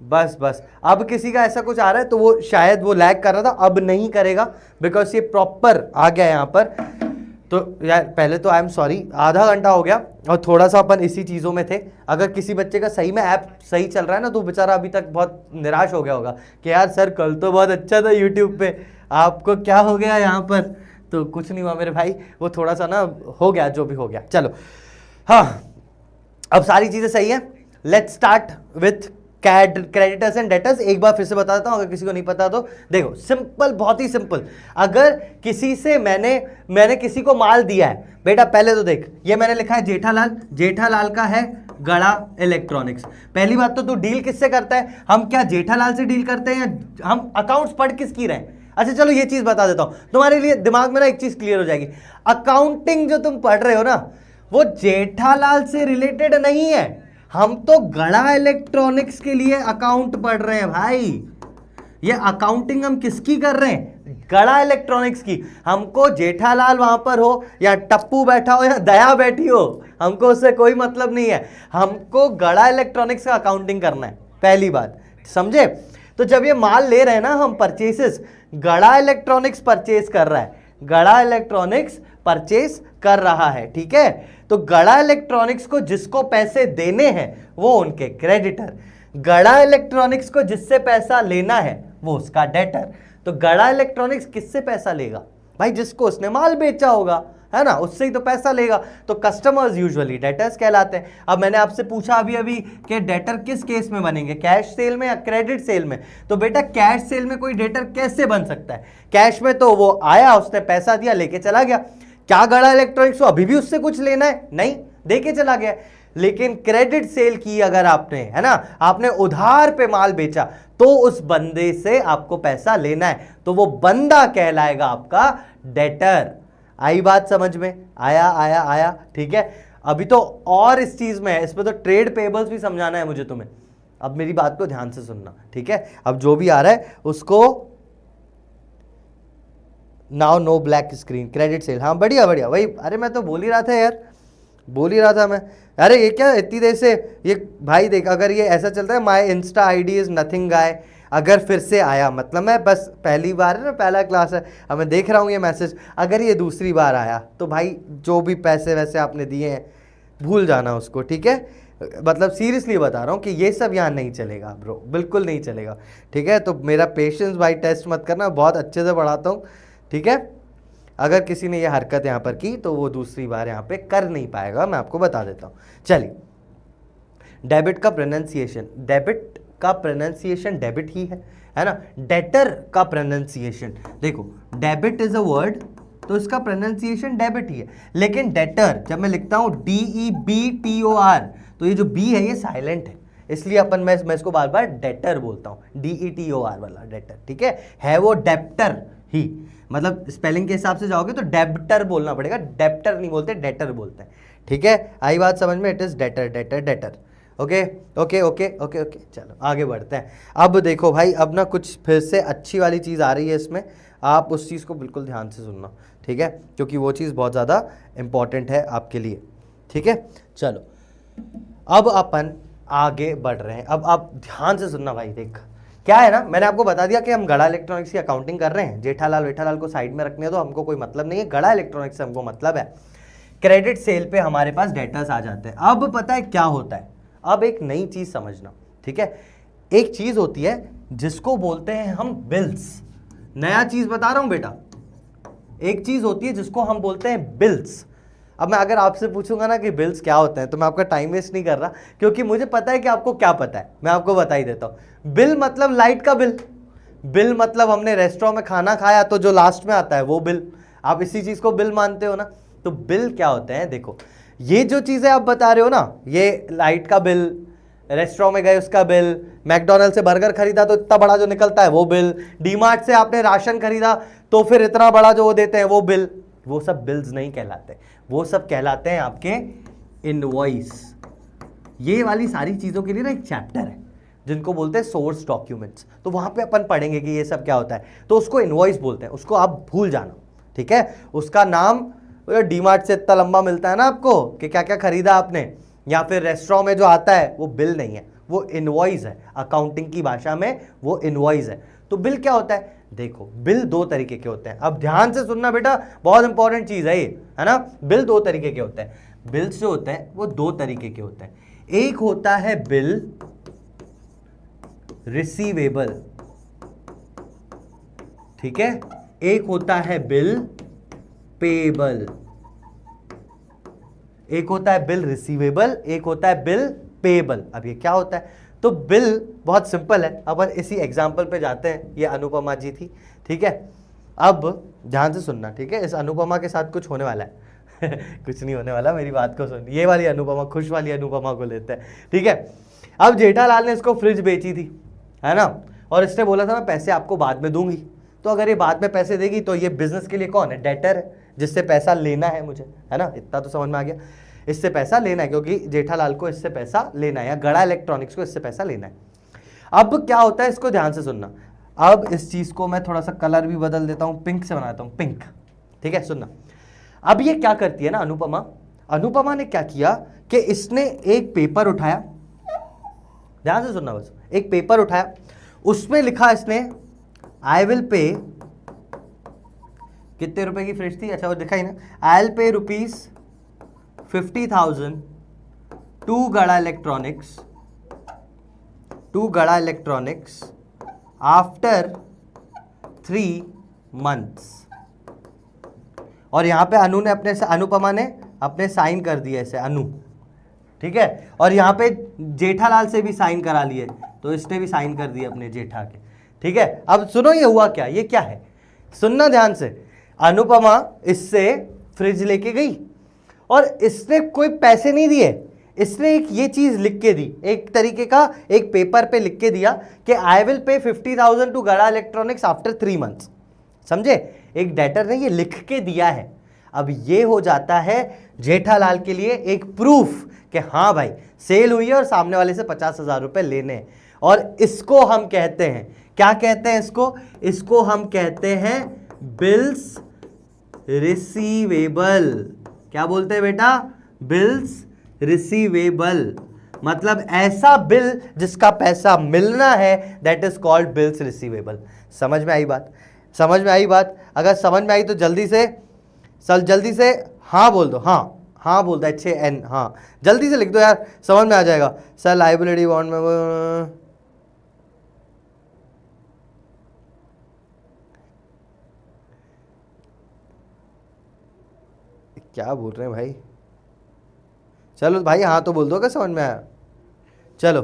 बस बस। अब किसी का ऐसा कुछ आ रहा है तो वो शायद वो लैग कर रहा था, अब नहीं करेगा बिकॉज ये प्रॉपर आ गया यहाँ पर। तो यार पहले तो आई एम सॉरी, आधा घंटा हो गया और थोड़ा सा अपन इसी चीज़ों में थे। अगर किसी बच्चे का सही में ऐप सही चल रहा है ना, तो बेचारा अभी तक बहुत निराश हो गया होगा कि यार सर कल तो बहुत अच्छा था यूट्यूब पे, आपको क्या हो गया यहाँ पर? तो कुछ नहीं हुआ मेरे भाई, वो थोड़ा सा ना हो गया जो भी हो गया। चलो हाँ अब सारी चीज़ें सही है। Let's start with creditors and debtors. एक बार फिर से बता देता हूं अगर किसी को नहीं पता तो। देखो सिंपल, बहुत ही सिंपल। अगर किसी से मैंने किसी को माल दिया है बेटा, पहले तो देख ये मैंने लिखा है जेठालाल, जेठालाल का है गड़ा इलेक्ट्रॉनिक्स। पहली बात तो तू डील किससे करता है? हम क्या जेठालाल से डील करते हैं या हम अकाउंट्स पढ़ किसकी रहे? अच्छा चलो ये चीज बता देता हूं तुम्हारे लिए, दिमाग में ना एक चीज क्लियर हो जाएगी। अकाउंटिंग जो तुम पढ़ रहे हो ना, वो जेठालाल से रिलेटेड नहीं है। हम तो गड़ा इलेक्ट्रॉनिक्स के लिए अकाउंट पढ़ रहे हैं भाई। ये अकाउंटिंग हम किसकी कर रहे हैं? गड़ा इलेक्ट्रॉनिक्स की। हमको जेठालाल वहां पर हो या टप्पू बैठा हो या दया बैठी हो, हमको उससे कोई मतलब नहीं है। हमको गड़ा इलेक्ट्रॉनिक्स का अकाउंटिंग करना है, पहली बात, समझे। तो जब ये माल ले रहे हैं ना हम, परचेसेस, गड़ा इलेक्ट्रॉनिक्स परचेस कर रहा है, गड़ा इलेक्ट्रॉनिक्स परचेस कर रहा है, ठीक है। तो गड़ा इलेक्ट्रॉनिक्स को जिसको पैसे देने हैं वो उनके क्रेडिटर, गड़ा इलेक्ट्रॉनिक्स को जिससे पैसा लेना है वो उसका डेटर। तो गड़ा इलेक्ट्रॉनिक्स किससे पैसा लेगा भाई? जिसको उसने माल बेचा होगा, है ना, उससे ही तो पैसा लेगा। तो कस्टमर्स यूजुअली डेटर्स कहलाते हैं। अब मैंने आपसे पूछा अभी कि डेटर किस केस में बनेंगे, कैश सेल में या क्रेडिट सेल में? तो बेटा कैश सेल में कोई डेटर कैसे बन सकता है? कैश में तो वो आया, उसने पैसा दिया, लेके चला गया। क्या गड़ा इलेक्ट्रॉनिक्स को अभी भी उससे कुछ लेना है? नहीं, दे के चला गया। लेकिन क्रेडिट सेल की अगर आपने, है ना, आपने उधार पे माल बेचा, तो उस बंदे से आपको पैसा लेना है, तो वो बंदा कहलाएगा आपका डेटर। आई बात समझ में? आया, ठीक है। अभी तो और इस चीज में है, इसमें तो ट्रेड पेबल्स भी समझाना है मुझे तुम्हें। अब मेरी बात को ध्यान से सुनना, ठीक है। अब जो भी आ रहा है उसको, now no black screen, credit sale, हाँ बढ़िया वही। अरे मैं तो बोल ही रहा था यार, बोल ही रहा था मैं। अरे ये क्या इतनी देर से, ये भाई देख, अगर ये ऐसा चलता है my insta ID is nothing guy, अगर फिर से आया, मतलब मैं बस पहली बार है ना, पहला क्लास है, अब मैं देख रहा हूँ ये मैसेज, अगर ये दूसरी बार आया तो भाई जो भी पैसे वैसे आपने दिए हैं भूल जाना उसको, ठीक है। मतलब सीरियसली बता रहा हूँ कि ये सब यहाँ नहीं चलेगा ब्रो, बिल्कुल नहीं चलेगा, ठीक है। तो मेरा पेशेंस भाई टेस्ट मत करना, बहुत अच्छे से पढ़ाता हूँ, ठीक है। अगर किसी ने ये हरकत यहाँ पर की तो वो दूसरी बार यहाँ पे कर नहीं पाएगा, मैं आपको बता देता हूँ। चलिए, डेबिट का प्रोनाउंसिएशन, डेबिट का प्रोनाउंसिएशन डेबिट ही है ना। डेटर का प्रोनाउंसिएशन देखो, डेबिट इज अ वर्ड, तो इसका प्रोनाउंसिएशन डेबिट ही है। लेकिन डेटर जब मैं लिखता हूँ DEBTOR, तो ये जो बी है ये साइलेंट है, इसलिए अपन मैं इसको बार बार डेटर बोलता हूँ, DETOR वाला डेटर, ठीक है वो डेप्टर ही, मतलब स्पेलिंग के हिसाब से जाओगे तो डेब्टर बोलना पड़ेगा, डेप्टर नहीं बोलते, डेटर बोलते हैं, ठीक है। आई बात समझ में? It is debtor. ओके, चलो आगे बढ़ते हैं। अब देखो भाई, अब ना कुछ फिर से अच्छी वाली चीज़ आ रही है इसमें, आप उस चीज़ को बिल्कुल ध्यान से सुनना, ठीक है, क्योंकि वो चीज़ बहुत ज़्यादा इंपॉर्टेंट है आपके लिए, ठीक है। चलो अब अपन आगे बढ़ रहे हैं। अब आप ध्यान से सुनना भाई, देख क्या है ना, मैंने आपको बता दिया कि हम गड़ा इलेक्ट्रॉनिक्स की अकाउंटिंग कर रहे हैं, जेठालाल को साइड में रखने दो, हमको कोई मतलब नहीं है, गड़ा इलेक्ट्रॉनिक्स से हमको मतलब है। क्रेडिट सेल पे हमारे पास डेटर्स आ जाते हैं। अब पता है क्या होता है, अब एक नई चीज समझना, ठीक है। एक चीज होती है जिसको बोलते हैं हम बिल्स, नया चीज बता रहा हूं बेटा, एक चीज होती है जिसको हम बोलते हैं बिल्स। अब मैं अगर आपसे पूछूंगा ना कि बिल्स क्या होते हैं, तो मैं आपका टाइम वेस्ट नहीं कर रहा, क्योंकि मुझे पता है कि आपको क्या पता है, मैं आपको बता ही देता हूं। बिल मतलब लाइट का बिल, बिल मतलब हमने रेस्टोरेंट में खाना खाया तो जो लास्ट में आता है वो बिल, आप इसी चीज को बिल मानते हो ना। तो बिल क्या होते हैं, देखो ये जो चीजें आप बता रहे हो ना, ये लाइट का बिल, रेस्टोरेंट में गए उसका बिल, मैकडोनल्ड से बर्गर खरीदा तो इतना बड़ा जो निकलता है वो बिल, डीमार्ट से आपने राशन खरीदा तो फिर इतना बड़ा जो वो देते हैं वो बिल, वो सब बिल्स नहीं कहलाते, वो सब कहलाते हैं आपके इनवॉइस। ये वाली सारी चीजों के लिए ना एक चैप्टर है जिनको बोलते हैं सोर्स डॉक्यूमेंट्स, तो वहां पे अपन पढ़ेंगे कि ये सब क्या होता है, तो उसको इनवॉइस बोलते हैं, उसको आप भूल जाना, ठीक है। उसका नाम डीमार्ट से इतना लंबा मिलता है ना आपको कि क्या क्या खरीदा आपने, या फिर रेस्टोरेंट में जो आता है वो बिल नहीं है, वो इनवॉइस है, अकाउंटिंग की भाषा में वो इनवॉइस है। तो बिल क्या होता है, देखो बिल दो तरीके के होते हैं, अब ध्यान से सुनना बेटा, बहुत इंपॉर्टेंट चीज है ये, है ना। बिल दो तरीके के होते हैं, बिल्स जो होते हैं वो दो तरीके के होते हैं। एक होता है बिल रिसीवेबल, ठीक है, एक होता है बिल पेबल, एक होता है बिल रिसीवेबल, एक होता है बिल पेबल। अब ये क्या होता है, तो बिल बहुत सिंपल है, अपन इसी एग्जांपल पे जाते हैं, ये अनुपमा जी थी, ठीक है। अब ध्यान से सुनना, ठीक है, इस अनुपमा के साथ कुछ होने वाला है कुछ नहीं होने वाला, मेरी बात को सुन, ये वाली अनुपमा, खुश वाली अनुपमा को लेते हैं, ठीक है। अब जेठालाल ने इसको फ्रिज बेची थी, है ना, और इसने बोला था मैं पैसे आपको बाद में दूंगी, तो अगर ये बाद में पैसे देगी तो ये बिजनेस के लिए कौन है, डेटर है, जिससे पैसा लेना है मुझे, है ना, इतना तो समझ में आ गया, इससे पैसा लेना है, क्योंकि जेठालाल को इससे पैसा लेना है, या गड़ा इलेक्ट्रॉनिक्स को इससे पैसा लेना है। अब क्या होता है, इसको ध्यान से सुनना, अब इस चीज को मैं थोड़ा सा कलर भी बदल देता हूं, पिंक से बनाता हूं, पिंक। ठीक है, सुनना। अब ये क्या करती है ना अनुपमा, अनुपमा ने क्या किया कि इसने एक पेपर उठाया, ध्यान से सुनना बस, एक पेपर उठाया, उसमें लिखा इसने आई विल पे, कितने रुपए की फ्रिज थी, अच्छा वो दिखाई ना, आई विल पे ₹50,000 टू गड़ा इलेक्ट्रॉनिक्स आफ्टर 3 months। और यहां पे अनु ने अपने, अनुपमा ने अपने साइन कर दिए ऐसे अनु, ठीक है, और यहां पे जेठालाल से भी साइन करा लिए, तो इसने भी साइन कर दिए अपने जेठा के। ठीक है, अब सुनो ये हुआ क्या, ये क्या है, सुनना ध्यान से। अनुपमा इससे फ्रिज लेके गई और इसने कोई पैसे नहीं दिए, इसने एक ये चीज लिख के दी, एक तरीके का एक पेपर पे लिख के दिया कि आई विल पे 50,000 टू गड़ा इलेक्ट्रॉनिक्स आफ्टर 3 months। समझे, एक डेटर ने ये लिख के दिया है। अब ये हो जाता है जेठालाल के लिए एक प्रूफ कि हाँ भाई सेल हुई है और सामने वाले से 50,000 रुपए लेने हैं। और इसको हम कहते हैं, क्या कहते हैं इसको, इसको हम कहते हैं बिल्स रिसीवेबल। क्या बोलते हैं बेटा, बिल्स रिसीवेबल, मतलब ऐसा बिल जिसका पैसा मिलना है, that is called bills receivable. समझ में आई बात, समझ में आई बात, अगर समझ में आई तो जल्दी से हाँ बोल दो, हाँ बोल दो, अच्छे एन, हाँ जल्दी से लिख दो यार, समझ में आ जाएगा। सर लाइबिलिटी बॉन्ड में क्या बोल रहे हैं भाई, चलो भाई हाँ तो बोल दो क्या समझ में आया। चलो,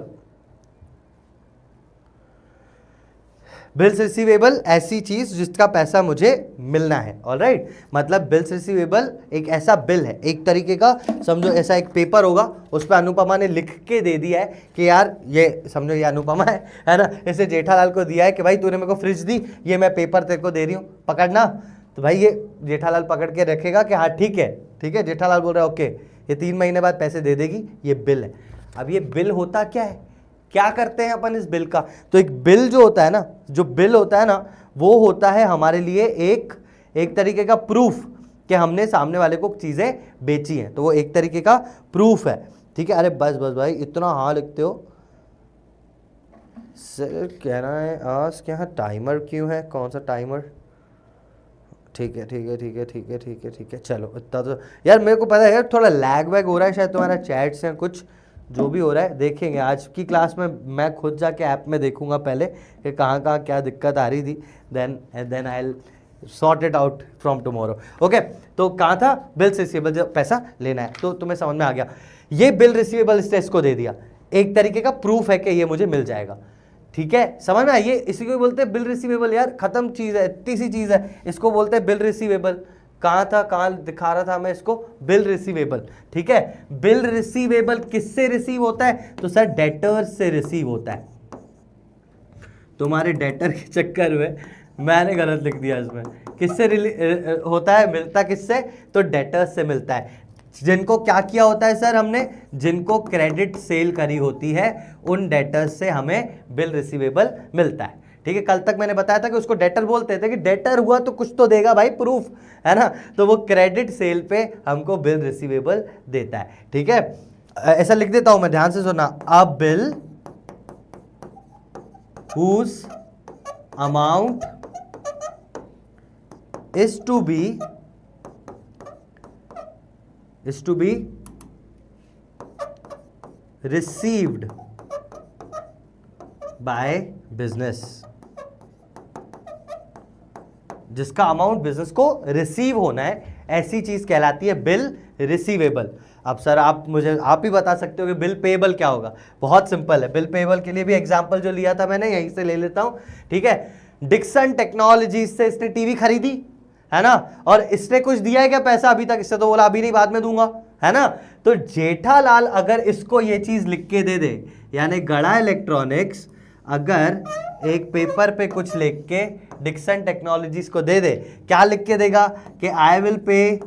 बिल्स रिसीवेबल ऐसी चीज जिसका पैसा मुझे मिलना है, ऑलराइट। मतलब बिल्स रिसीवेबल एक ऐसा बिल है, एक तरीके का समझो ऐसा एक पेपर होगा, उस पर अनुपमा ने लिख के दे दिया है कि यार ये समझो ये अनुपमा है ना, इसे जेठालाल को दिया है कि भाई तूने मेरे को फ्रिज दी, ये मैं पेपर तेरे को दे रही हूँ, पकड़ना। तो भाई ये जेठालाल पकड़ के रखेगा कि हाँ ठीक है, जेठालाल बोल रहा है ओके, ये 3 महीने बाद पैसे दे देगी, ये बिल है। अब ये बिल होता क्या है, क्या करते हैं अपन इस बिल का, तो एक बिल जो होता है ना, जो बिल होता है ना, वो होता है हमारे लिए एक तरीके का प्रूफ कि हमने सामने वाले को चीजें बेची हैं, तो वो एक तरीके का प्रूफ है। ठीक है, अरे बस भाई इतना हाँ लिखते हो। सर कह रहा है आज के यहाँ टाइमर क्यों है, कौन सा टाइमर, ठीक है, चलो इतना तो यार मेरे को पता है यार, थोड़ा लैग वैग हो रहा है शायद तुम्हारा चैट से, कुछ जो भी हो रहा है देखेंगे आज की क्लास में, मैं खुद जाके ऐप में देखूंगा पहले कि कहाँ क्या दिक्कत आ रही थी, then I will sort it out from tomorrow. Okay, तो कहाँ था, बिल्स रिसीवेबल, जब पैसा लेना है, तो तुम्हें समझ में आ गया। ये बिल रिसीवेबल इसने इसको दे दिया, एक तरीके का प्रूफ है कि ये मुझे मिल जाएगा। ठीक है, समझ में आइए, इसी को बोलते हैं बिल रिसीवेबल। यार खत्म चीज है, इतनी सी चीज है, इसको बोलते हैं बिल रिसीवेबल। कहाँ दिखा रहा था मैं इसको, बिल रिसीवेबल। ठीक है, बिल रिसीवेबल किससे रिसीव होता है, तो सर डेटर्स से रिसीव होता है। तुम्हारे डेटर के चक्कर में मैंने गलत लिख दिया इसमें, किससे होता है, मिलता किससे, तो डेटर्स से मिलता है। जिनको क्या किया होता है सर हमने, जिनको क्रेडिट सेल करी होती है, उन डेटर्स से हमें बिल रिसीवेबल मिलता है। ठीक है, कल तक मैंने बताया था कि उसको डेटर बोलते थे कि डेटर हुआ तो कुछ तो देगा भाई, प्रूफ है ना, तो वो क्रेडिट सेल पे हमको बिल रिसीवेबल देता है। ठीक है, ऐसा लिख देता हूं मैं, ध्यान से सुनना, a bill whose amount is to be received by business, जिसका अमाउंट बिजनेस को रिसीव होना है, ऐसी चीज कहलाती है बिल रिसीवेबल। अब सर आप ही बता सकते हो कि बिल पेएबल क्या होगा, बहुत सिंपल है। बिल पेएबल के लिए भी एग्जांपल जो लिया था मैंने, यहीं से ले लेता हूं। ठीक है, डिक्सन टेक्नोलॉजीज से इसने टीवी खरीदी है ना, और इसने कुछ दिया है क्या पैसा अभी तक, इससे तो बोला अभी नहीं बाद में दूंगा, है ना। तो जेठालाल अगर इसको ये चीज लिख के दे दे, यानी गड़ा इलेक्ट्रॉनिक्स अगर एक पेपर पे कुछ लिख के डिक्सन टेक्नोलॉजीज को दे दे, क्या लिख के देगा कि आई विल पे,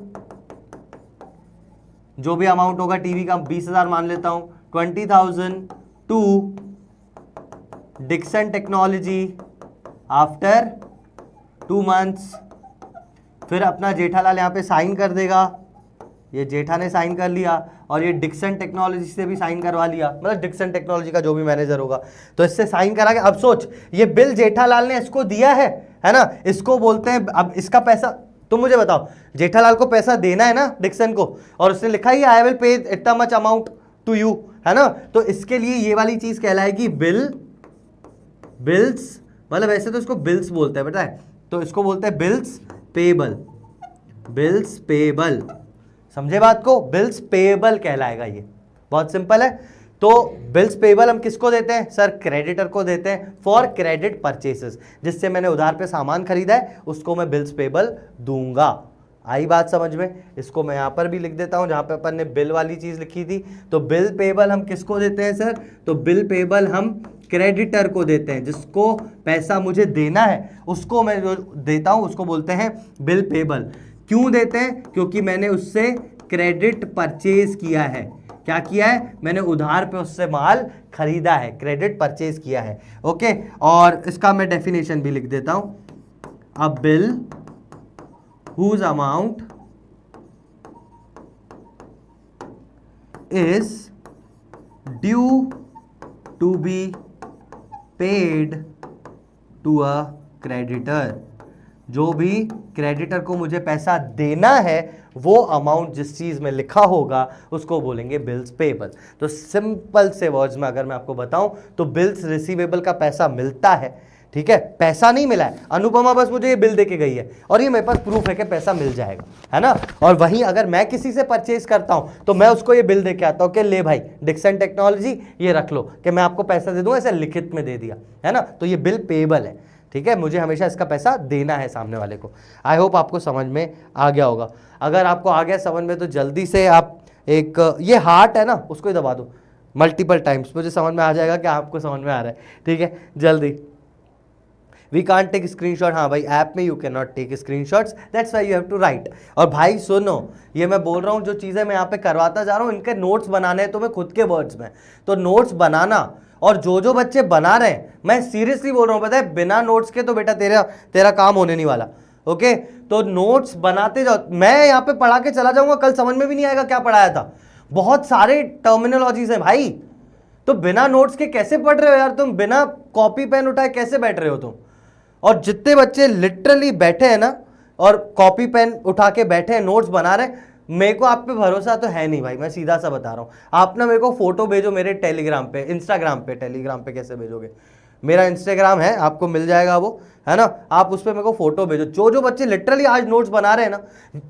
जो भी अमाउंट होगा टीवी का 20,000 मान लेता हूं, 20,000 to Dixon technology after 2 months। फिर अपना जेठालाल यहाँ पे साइन कर देगा, ये जेठा ने साइन कर लिया, और ये डिक्सन टेक्नोलॉजी से भी साइन करवा लिया, मतलब डिक्सन टेक्नोलॉजी का जो भी मैनेजर होगा तो इससे साइन करा के। अब सोच, ये बिल जेठालाल ने इसको दिया है ना, इसको बोलते हैं। अब इसका पैसा तुम मुझे बताओ, जेठालाल को पैसा देना है ना डिक्सन को, और उसने लिखा ही आई विल पे इतना मच अमाउंट टू यू, है ना, तो इसके लिए ये वाली चीज कहलाएगी बिल्स, मतलब ऐसे तो इसको बिल्स बोलते हैं, पता है, तो इसको बोलते हैं बिल्स पेबल। समझे बात को, बिल्स पेबल कहलाएगा ये, बहुत सिंपल है। तो बिल्स पेबल हम किसको देते हैं सर? क्रेडिटर को देते हैं फॉर क्रेडिट परचेसेस, जिससे मैंने उधार पे सामान खरीदा है उसको मैं बिल्स पेबल दूंगा। आई बात समझ में? इसको मैं यहां पर भी लिख देता हूं जहां पे अपन ने बिल वाली चीज लिखी थी। तो बिल पेबल हम किसको देते हैं सर? तो बिल पेबल हम क्रेडिटर को देते हैं, जिसको पैसा मुझे देना है उसको मैं जो देता हूं उसको बोलते हैं बिल पेबल। क्यों देते हैं? क्योंकि मैंने उससे क्रेडिट परचेज किया है। क्या किया है? मैंने उधार पे उससे माल खरीदा है, क्रेडिट परचेज किया है। ओके, और इसका मैं डेफिनेशन भी लिख देता हूं, अ bill whose amount is due to be paid to a creditor। जो भी क्रेडिटर को मुझे पैसा देना है वो अमाउंट जिस चीज में लिखा होगा उसको बोलेंगे बिल्स पेबल। तो सिंपल से वर्ड्स में अगर मैं आपको बताऊं तो बिल्स रिसीवेबल का पैसा मिलता है, ठीक है, पैसा नहीं मिला है, अनुपमा बस मुझे ये बिल देके गई है और ये मेरे पास प्रूफ है कि पैसा मिल जाएगा, है ना। और वहीं अगर मैं किसी से परचेज करता हूं तो मैं उसको ये बिल देके आता हूं कि ले भाई डिक्सन टेक्नोलॉजी ये रख लो कि मैं आपको पैसा दे दूंगा, ऐसे लिखित में दे दिया, है ना, तो ये बिल पेबल है, ठीक है, मुझे हमेशा इसका पैसा देना है सामने वाले को। आई होप आपको समझ में आ गया होगा। अगर आपको आ गया समझ में तो जल्दी से आप एक ये हार्ट है ना उसको ही दबा दो मल्टीपल टाइम्स, मुझे समझ में आ जाएगा कि आपको समझ में आ रहा है, ठीक है, जल्दी। वी कांट टेक स्क्रीनशॉट, हाँ भाई ऐप में you can not take screenshots, that's why you have to write. और भाई सुनो, ये मैं बोल रहा हूँ जो चीज़ें मैं यहाँ पे करवाता जा रहा हूँ इनके नोट्स बनाने हैं तुम्हें खुद के वर्ड्स में, तो नोट्स बनाना। और जो बच्चे बना रहे हैं मैं सीरियसली बोल रहा हूँ, पता है बिना नोट्स के तो बेटा तेरा काम होने नहीं वाला। ओके, तो नोट्स बनाते जाओ, मैं यहाँ पे पढ़ा के चला जाऊंगा, कल समझ में भी नहीं आएगा क्या पढ़ाया था, बहुत सारे टर्मिनोलॉजीज हैं भाई, तो बिना नोट्स के कैसे पढ़ रहे हो यार तुम, बिना कॉपी पेन उठाए कैसे बैठ रहे हो तुम। और जितने बच्चे लिटरली बैठे हैं ना और कॉपी पेन उठा के बैठे हैं नोट्स बना रहे हैं, मेरे को आप पे भरोसा तो है नहीं भाई, मैं सीधा सा बता रहा हूँ। आप ना मेरे को फोटो भेजो मेरे टेलीग्राम पे, इंस्टाग्राम पे, टेलीग्राम पे कैसे भेजोगे, मेरा इंस्टाग्राम है आपको मिल जाएगा वो, है ना, आप उस पर मेरे को फोटो भेजो। जो बच्चे लिटरली आज नोट्स बना रहे हैं ना,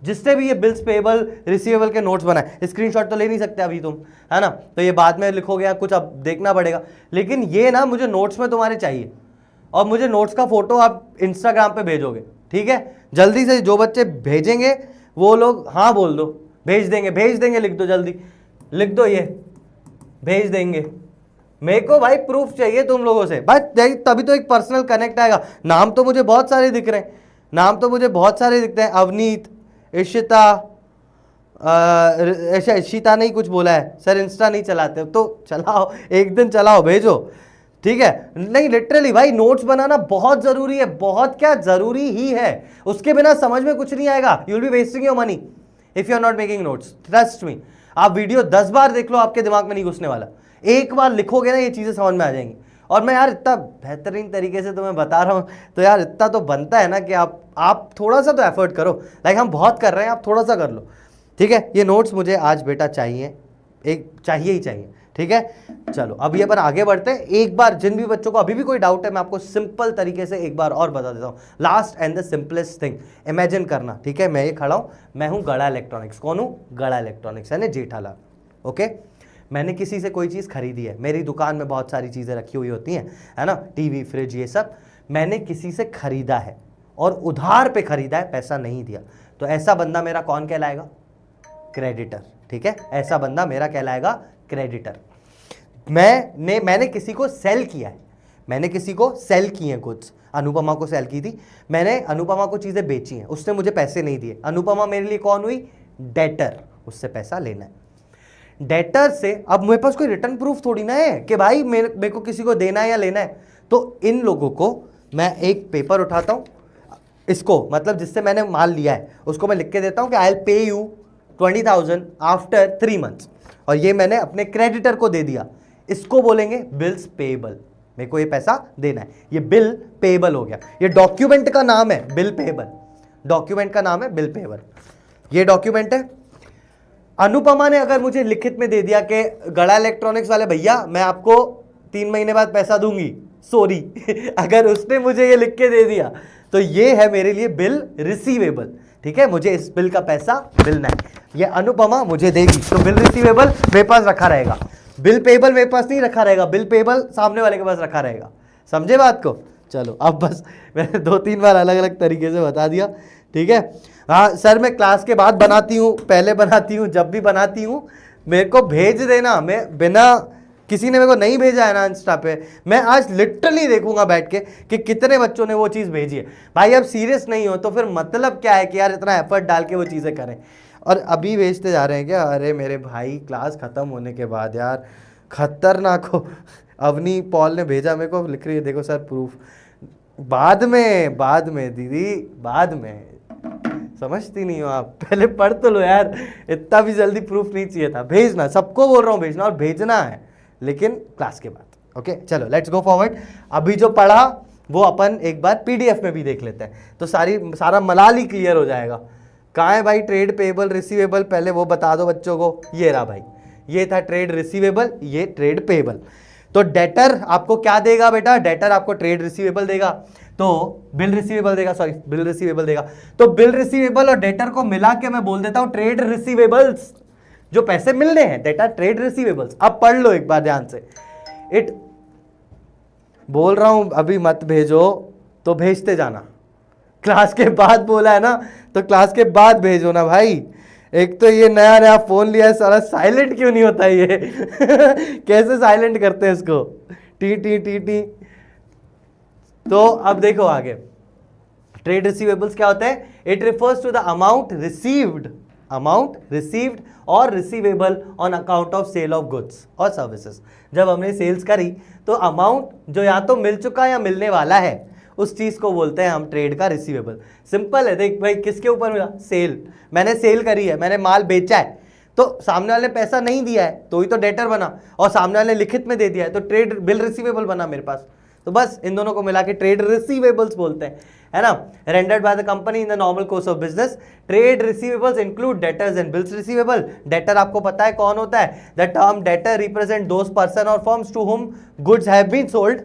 जिससे भी ये बिल्स पेबल रिसीवेबल के नोट्स बनाए, स्क्रीनशॉट तो ले नहीं सकते अभी तुम, है ना, तो ये बाद में लिखोगे या कुछ अब देखना पड़ेगा, लेकिन ये ना मुझे नोट्स में तुम्हारे चाहिए, और मुझे नोट्स का फोटो आप इंस्टाग्राम पे भेजोगे, ठीक है, जल्दी से। जो बच्चे भेजेंगे वो लोग हाँ बोल दो, भेज देंगे, लिख दो, जल्दी लिख दो, ये भेज देंगे। मेरे को भाई प्रूफ चाहिए तुम लोगों से भाई, तभी तो एक पर्सनल कनेक्ट आएगा। नाम तो मुझे बहुत सारे दिख रहे हैं, नाम तो मुझे बहुत सारे दिखते हैं, अवनीत, इशिता, इशिता नहीं कुछ बोला है सर, इंस्टा नहीं चलाते तो चलाओ, एक दिन चलाओ, भेजो, ठीक है। नहीं लिटरली भाई नोट्स बनाना बहुत जरूरी है, बहुत क्या जरूरी ही है, उसके बिना समझ में कुछ नहीं आएगा। You will be wasting your money if you are not making notes, trust me. आप वीडियो 10 बार देख लो आपके दिमाग में नहीं घुसने वाला, एक बार लिखोगे ना ये चीजें समझ में आ जाएंगी। और मैं यार इतना बेहतरीन तरीके से तुम्हें बता रहा हूँ तो यार इतना तो बनता है ना कि आप थोड़ा सा तो एफर्ट करो, लाइक हम बहुत कर रहे हैं, आप थोड़ा सा कर लो, ठीक है। ये नोट्स मुझे आज बेटा चाहिए, एक चाहिए ही चाहिए, ठीक है। चलो अब ये पर आगे बढ़ते हैं। एक बार जिन भी बच्चों को अभी भी कोई डाउट है मैं आपको सिंपल तरीके से एक बार और बता देता हूँ। Last and the simplest thing, imagine करना, ठीक है, मैं ये खड़ा हूँ, मैं हूँ गड़ा इलेक्ट्रॉनिक्स। कौन हूँ? गड़ा इलेक्ट्रॉनिक्स, है ना, जेठालाल। ओके, मैंने किसी से कोई चीज़ खरीदी है, मेरी दुकान में बहुत सारी चीज़ें रखी हुई होती हैं, है ना, टीवी, फ्रिज, ये सब मैंने किसी से खरीदा है और उधार पे खरीदा है, पैसा नहीं दिया, तो ऐसा बंदा मेरा कौन कहलाएगा? क्रेडिटर, ठीक है, ऐसा बंदा मेरा कहलाएगा क्रेडिटर। मैंने किसी को सेल किया है, मैंने किसी को सेल किए हैं, कुछ अनुपमा को सेल की थी मैंने, अनुपमा को चीज़ें बेची हैं, उसने मुझे पैसे नहीं दिए, अनुपमा मेरे लिए कौन हुई? डेटर, उससे पैसा लेना है। डेटर से अब मेरे पास कोई रिटर्न प्रूफ थोड़ी ना है कि भाई मेरे को किसी को देना है या लेना है, तो इन लोगों को मैं एक पेपर उठाता हूँ, इसको मतलब जिससे मैंने माल लिया है उसको मैं लिख के देता हूँ कि I will pay you 20,000 after 3 months, और ये मैंने अपने क्रेडिटर को दे दिया, इसको बोलेंगे बिल्स पेएबल। मेरे को ये पैसा देना है, ये बिल पेएबल हो गया। ये डॉक्यूमेंट का नाम है बिल पेएबल, डॉक्यूमेंट का नाम है बिल पेएबल, ये डॉक्यूमेंट है। अनुपमा ने अगर मुझे लिखित में दे दिया कि गड़ा इलेक्ट्रॉनिक्स वाले भैया मैं आपको 3 महीने बाद पैसा दूंगी, सॉरी अगर उसने मुझे ये लिख के दे दिया तो ये है मेरे लिए बिल रिसीवेबल। ठीक है, मुझे इस बिल का पैसा मिलना है, ये अनुपमा मुझे देगी, तो बिल रिसीवेबल मेरे पास रखा रहेगा, बिल पेएबल मेरे पास नहीं रखा रहेगा, बिल पेएबल सामने वाले के पास रखा रहेगा। समझे बात को? चलो अब बस मैंने 2-3 बार अलग अलग तरीके से बता दिया। ठीक है, हाँ सर मैं क्लास के बाद बनाती हूँ, पहले बनाती हूँ, जब भी बनाती हूँ मेरे को भेज देना। मैं बिना किसी ने मेरे को नहीं भेजा है ना इंस्टा पे, मैं आज लिटरली देखूंगा बैठ के कि कितने बच्चों ने वो चीज़ भेजी है। भाई अब सीरियस नहीं हो तो फिर मतलब क्या है कि यार इतना एफर्ट डाल के वो चीज़ें करें, और अभी भेजते जा रहे हैं क्या? अरे मेरे भाई क्लास ख़त्म होने के बाद यार खतरनाक हो। अवनी पॉल ने भेजा मेरे को, लिख रही है देखो सर प्रूफ, बाद में दीदी, बाद में, समझती नहीं हो आप, पहले पढ़ तो लो यार, इतना भी जल्दी प्रूफ नहीं चाहिए था। भेजना, सबको बोल रहा हूँ भेजना, और भेजना है लेकिन क्लास के बाद। ओके चलो लेट्स गो फॉरवर्ड। अभी जो पढ़ा वो अपन एक बार पीडीएफ में भी देख लेते हैं, तो सारा मलाल ही क्लियर हो जाएगा। कहाँ है भाई ट्रेड पेएबल रिसीवेबल, पहले वो बता दो बच्चों को। ये रहा भाई, ये था ट्रेड रिसीवेबल, ये ट्रेड पेएबल। तो डेटर आपको क्या देगा बेटा? डेटर आपको ट्रेड रिसीवेबल देगा, तो बिल रिसीवेबल देगा, सॉरी बिल रिसीवेबल देगा। तो बिल रिसीवेबल और डेटर को मिला के मैं बोल देता हूं ट्रेड रिसीवेबल्स, जो पैसे मिलने हैं, डेटा ट्रेड रिसीवेबल्स। अब पढ़ लो एक बार ध्यान से, इट बोल रहा हूं अभी मत भेजो तो भेजते जाना, क्लास के बाद बोला है ना तो क्लास के बाद भेजो ना भाई। एक तो ये नया नया फोन लिया है, सारा साइलेंट क्यों नहीं होता ये कैसे साइलेंट करते हैं इसको, टी टी टी टी। तो अब देखो आगे, ट्रेड रिसीवेबल्स क्या होता है? It refers to the amount received और receivable on account of sale of goods और सर्विसेज। जब हमने सेल्स करी तो अमाउंट जो या तो मिल चुका या मिलने वाला है, उस चीज को बोलते हैं हम ट्रेड का रिसीवेबल। सिंपल है, देख भाई किसके ऊपर मिला? सेल, मैंने सेल करी है, मैंने माल बेचा है, तो सामने वाले ने पैसा नहीं दिया है तो ही तो डेटर बना, और सामने वाले ने लिखित में दे दिया है तो ट्रेड बिल रिसीवेबल बना मेरे पास। तो बस इन दोनों को मिला के ट्रेड रिसीवेबल्स बोलते हैं, है ना। Rendered by the company in the normal course of business. Trade receivables include debtors and bills receivable. Debtor आपको पता है कौन होता है? The term debtor represent those persons और firms to whom goods have been sold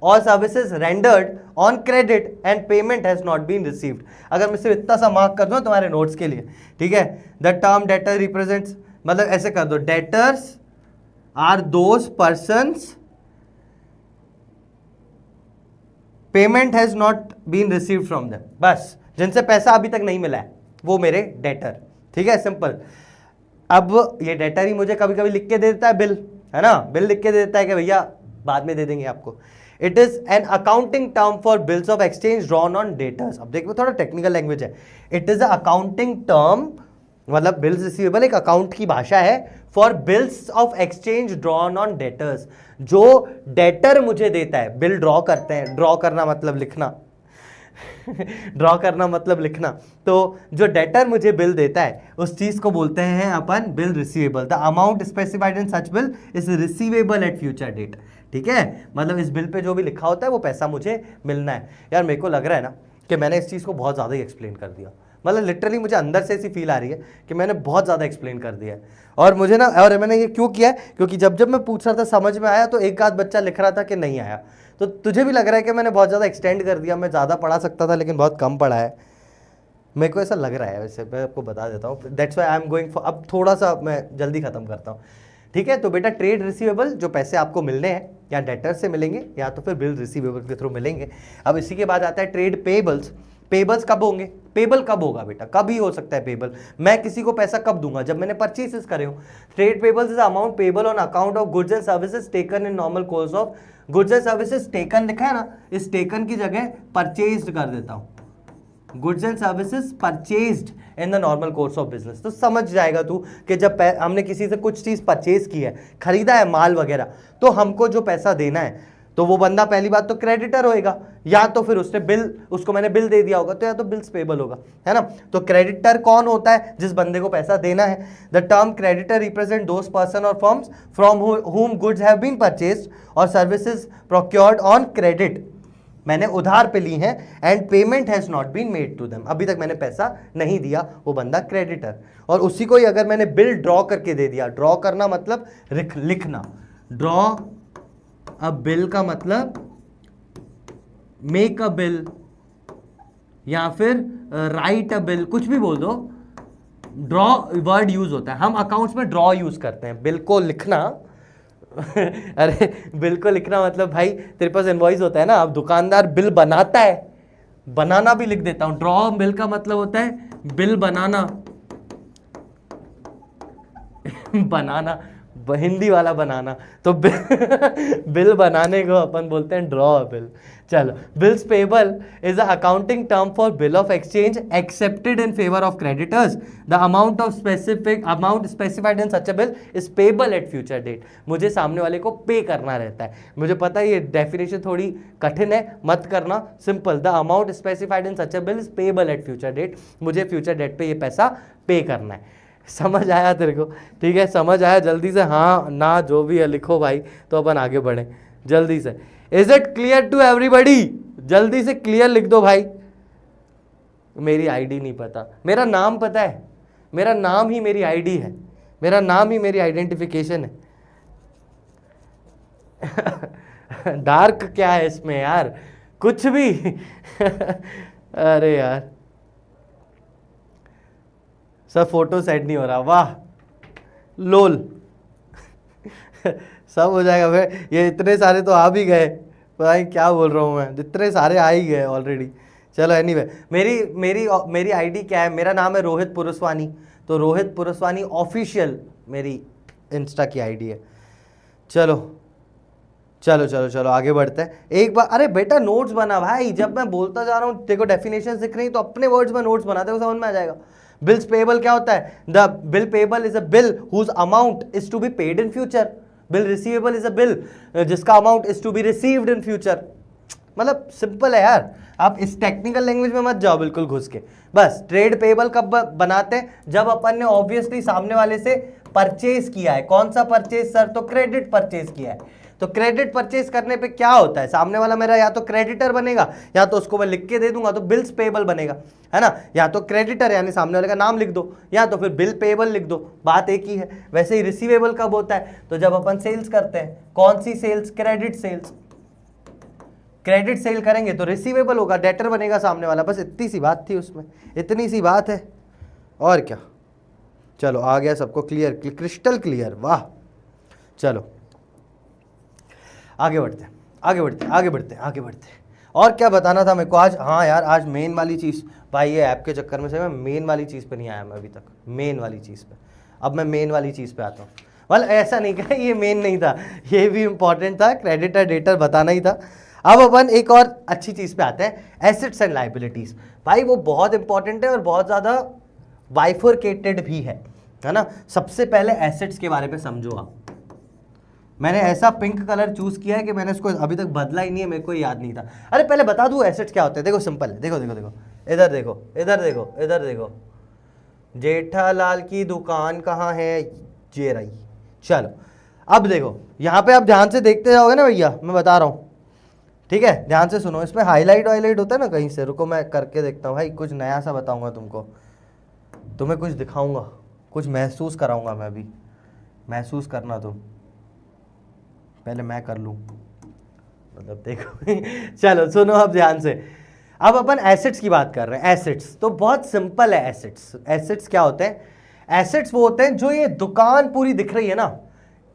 और services rendered on credit and payment has not been received. अगर मैं सिर्फ इतना सा मार्क कर दूं तुम्हारे नोट्स के लिए, ठीक है। द टर्म डेटर रिप्रेजेंट्स, मतलब ऐसे कर दो, debtors are those persons payment has not been received from them, बस जिनसे पैसा अभी तक नहीं मिला है वो मेरे डेटर, ठीक है, सिंपल। अब ये डेटर ही मुझे कभी कभी लिख के दे देता है बिल, है ना, बिल लिख के दे देता है कि भैया बाद में दे देंगे आपको। It is an accounting term for bills of exchange drawn on debtors. अब देखो थोड़ा टेक्निकल लैंग्वेज है। It is a accounting term, मतलब बिल्स रिसीवेबल एक अकाउंट की भाषा है, for bills of exchange drawn on debtors. जो डेटर मुझे देता है, बिल ड्रॉ करते हैं, ड्रॉ करना मतलब लिखना ड्रॉ करना मतलब लिखना, तो जो डेटर मुझे बिल देता है उस चीज को बोलते हैं अपन bill receivable. The amount specified in such bill is receivable at future date, ठीक है। मतलब इस बिल पे जो भी लिखा होता है वो पैसा मुझे मिलना है। यार मेरे को लग रहा है ना कि मैंने इस चीज़ को बहुत ज़्यादा ही एक्सप्लेन कर दिया, मतलब लिटरली मुझे अंदर से ऐसी फील आ रही है कि मैंने बहुत ज़्यादा एक्सप्लेन कर दिया है। और मुझे ना, और मैंने ये क्यों किया है, क्योंकि जब जब मैं पूछ रहा था समझ में आया तो एक आध बच्चा लिख रहा था कि नहीं आया। तो तुझे भी लग रहा है कि मैंने बहुत ज़्यादा एक्सटेंड कर दिया, मैं ज़्यादा पढ़ा सकता था लेकिन बहुत कम पढ़ा है, मेरे को ऐसा लग रहा है। वैसे मैं आपको बता देता हूँ, that's why I am going for, अब थोड़ा सा मैं जल्दी खत्म करता हूँ, ठीक है। तो बेटा ट्रेड रिसीवेबल जो पैसे आपको मिलने हैं या डेटर से मिलेंगे या तो फिर बिल रिसीवेबल के थ्रू मिलेंगे। अब इसी के बाद आता है ट्रेड पेबल्स। पेबल्स कब होंगे? पेबल कब होगा बेटा? कब ही हो सकता है पेबल। मैं किसी को पैसा कब दूंगा? जब मैंने परचेसेस करे हो। Trade payables is amount payable on account of goods and services taken in normal course of. Goods and services taken लिखा है ना, इस टेकन की जगह परचेज्ड कर देता हूं, goods and services purchased in the normal course of business. तो समझ जाएगा तू कि जब हमने किसी से कुछ चीज परचेज की है, खरीदा है माल वगैरह, तो हमको जो पैसा देना है तो वो बंदा पहली बात तो क्रेडिटर होएगा, या तो फिर उसने बिल, उसको मैंने बिल दे दिया होगा, तो या तो बिल्स पेबल होगा, है ना। तो क्रेडिटर कौन होता है? जिस बंदे को पैसा देना है। The term creditor represent those persons और firms from whom goods have been purchased और सर्विसेज प्रोक्योर्ड ऑन क्रेडिट, मैंने उधार पे ली हैं, and payment has not been made to them, अभी तक मैंने पैसा नहीं दिया, वो बंदा क्रेडिटर। और उसी को ही अगर मैंने बिल ड्रॉ करके दे दिया, ड्रॉ करना मतलब लिखना, ड्रॉ अ बिल का मतलब मेक अ बिल या फिर राइट अ बिल, कुछ भी बोल दो, ड्रॉ वर्ड यूज होता है। हम अकाउंट्स में ड्रॉ यूज करते हैं, बिल को लिखना अरे बिल को लिखना मतलब भाई तेरे पास इनवॉइस होता है ना, अब दुकानदार बिल बनाता है, बनाना भी लिख देता हूं। ड्रॉ बिल का मतलब होता है बिल बनाना बनाना, हिंदी वाला बनाना, तो बिल बनाने को अपन बोलते हैं ड्रॉ बिल। चलो, bills payable is a accounting term for bill of exchange accepted in favour of creditors. The amount specified in such a bill is payable at future date. मुझे सामने वाले को पे करना रहता है। मुझे पता है ये डेफिनेशन थोड़ी कठिन है, मत करना, simple. The amount specified in such a bill is payable at future date. मुझे फ्यूचर डेट पे ये पैसा पे करना है। समझ आया तेरे को? ठीक है, समझ आया? जल्दी से हाँ ना जो भी है लिखो भाई, तो अपन आगे बढ़े जल्दी से। Is it clear to everybody? जल्दी से क्लियर लिख दो भाई। मेरी आईडी नहीं पता, मेरा नाम पता है, मेरा नाम ही मेरी आईडी है, मेरा नाम ही मेरी आइडेंटिफिकेशन है। डार्क क्या है इसमें यार, कुछ भी अरे यार सब फोटो सेट नहीं हो रहा, वाह लोल सब हो जाएगा भाई। ये इतने सारे तो आ भी गए, पता नहीं क्या बोल रहा हूँ मैं, जितने सारे आ ही गए ऑलरेडी। चलो एनीवे, मेरी आईडी क्या है? मेरा नाम है रोहित पुरुषवानी, तो रोहित पुरुषवानी ऑफिशियल मेरी इंस्टा की आईडी है। चलो चलो चलो चलो आगे बढ़ते हैं। एक बार, अरे बेटा नोट्स बना भाई, जब मैं बोलता जा रहा हूँ देखो डेफिनेशन दिख रही तो अपने वर्ड्स में नोट्स बनाते हो, समझ में आ जाएगा। बिल्स पेबल क्या होता है? The bill payable is a bill whose amount is to be paid in future. Bill receivable is a bill जिसका amount is to be received in future. मतलब सिंपल है यार, आप इस टेक्निकल लैंग्वेज में मत जाओ बिल्कुल घुस के। बस ट्रेड पेबल कब बनाते हैं? जब अपन ने ऑब्वियसली सामने वाले से परचेज किया है। कौन सा परचेज सर? तो क्रेडिट परचेज किया है। तो क्रेडिट परचेज करने पे क्या होता है? सामने वाला मेरा या तो क्रेडिटर बनेगा, या तो उसको मैं लिख के दे दूंगा तो बिल्स पेबल बनेगा, है ना। या तो क्रेडिटर यानी सामने वाले का नाम लिख दो, या तो फिर बिल पेबल लिख दो, बात एक ही है। वैसे ही रिसीवेबल कब होता है? तो जब अपन सेल्स करते हैं। कौन सी sales? Credit sales. Credit sale करेंगे तो रिसीवेबल होगा, डेटर बनेगा सामने वाला। बस इतनी सी बात थी उसमें, इतनी सी बात है और क्या। चलो आ गया सबको क्लियर, क्रिस्टल क्लियर, वाह। चलो आगे बढ़ते हैं, आगे बढ़ते हैं, आगे बढ़ते हैं, आगे बढ़ते हैं। और क्या बताना था मेरे को आज? हाँ यार, आज मेन वाली चीज़ भाई, ये ऐप के चक्कर में से मैं मेन वाली चीज़ पे नहीं आया मैं अभी तक, मेन वाली चीज़ पे। अब मैं मेन वाली चीज़ पे आता हूँ। मतलब ऐसा नहीं कहा ये मेन नहीं था, ये भी इंपॉर्टेंट था, क्रेडिटर डेटर बताना ही था। अब अपन एक और अच्छी चीज़ पे आते हैं, एसेट्स एंड लाइबिलिटीज़। भाई वो बहुत इंपॉर्टेंट है और बहुत ज़्यादा बाइफरकेटेड भी है ना। सबसे पहले एसेट्स के बारे में समझो आप। मैंने ऐसा पिंक कलर चूज किया है कि मैंने इसको अभी तक बदला ही नहीं है, मेरे को याद नहीं था। अरे पहले बता दूं एसेट्स क्या होते हैं। देखो सिंपल है, देखो देखो देखो, इधर देखो, इधर देखो, इधर देखो, जेठालाल की दुकान कहाँ है? ये रही। चलो अब देखो, यहाँ पे आप ध्यान से देखते जाओगे ना भैया, मैं बता रहा हूँ, ठीक है, ध्यान से सुनो। इसमें हाईलाइट वाईलाइट होता है ना कहीं से, रुको मैं करके देखता हूँ भाई, कुछ नया सा बताऊंगा तुमको, तुम्हें कुछ दिखाऊंगा, कुछ महसूस कराऊंगा मैं भी, महसूस करना तुम, पहले मैं कर लूँ, मतलब देखो चलो सुनो अब ध्यान से। अब अपन एसेट्स की बात कर रहे हैं। एसेट्स तो बहुत सिंपल है। एसेट्स, एसेट्स क्या होते हैं? एसेट्स वो होते हैं जो ये दुकान पूरी दिख रही है ना,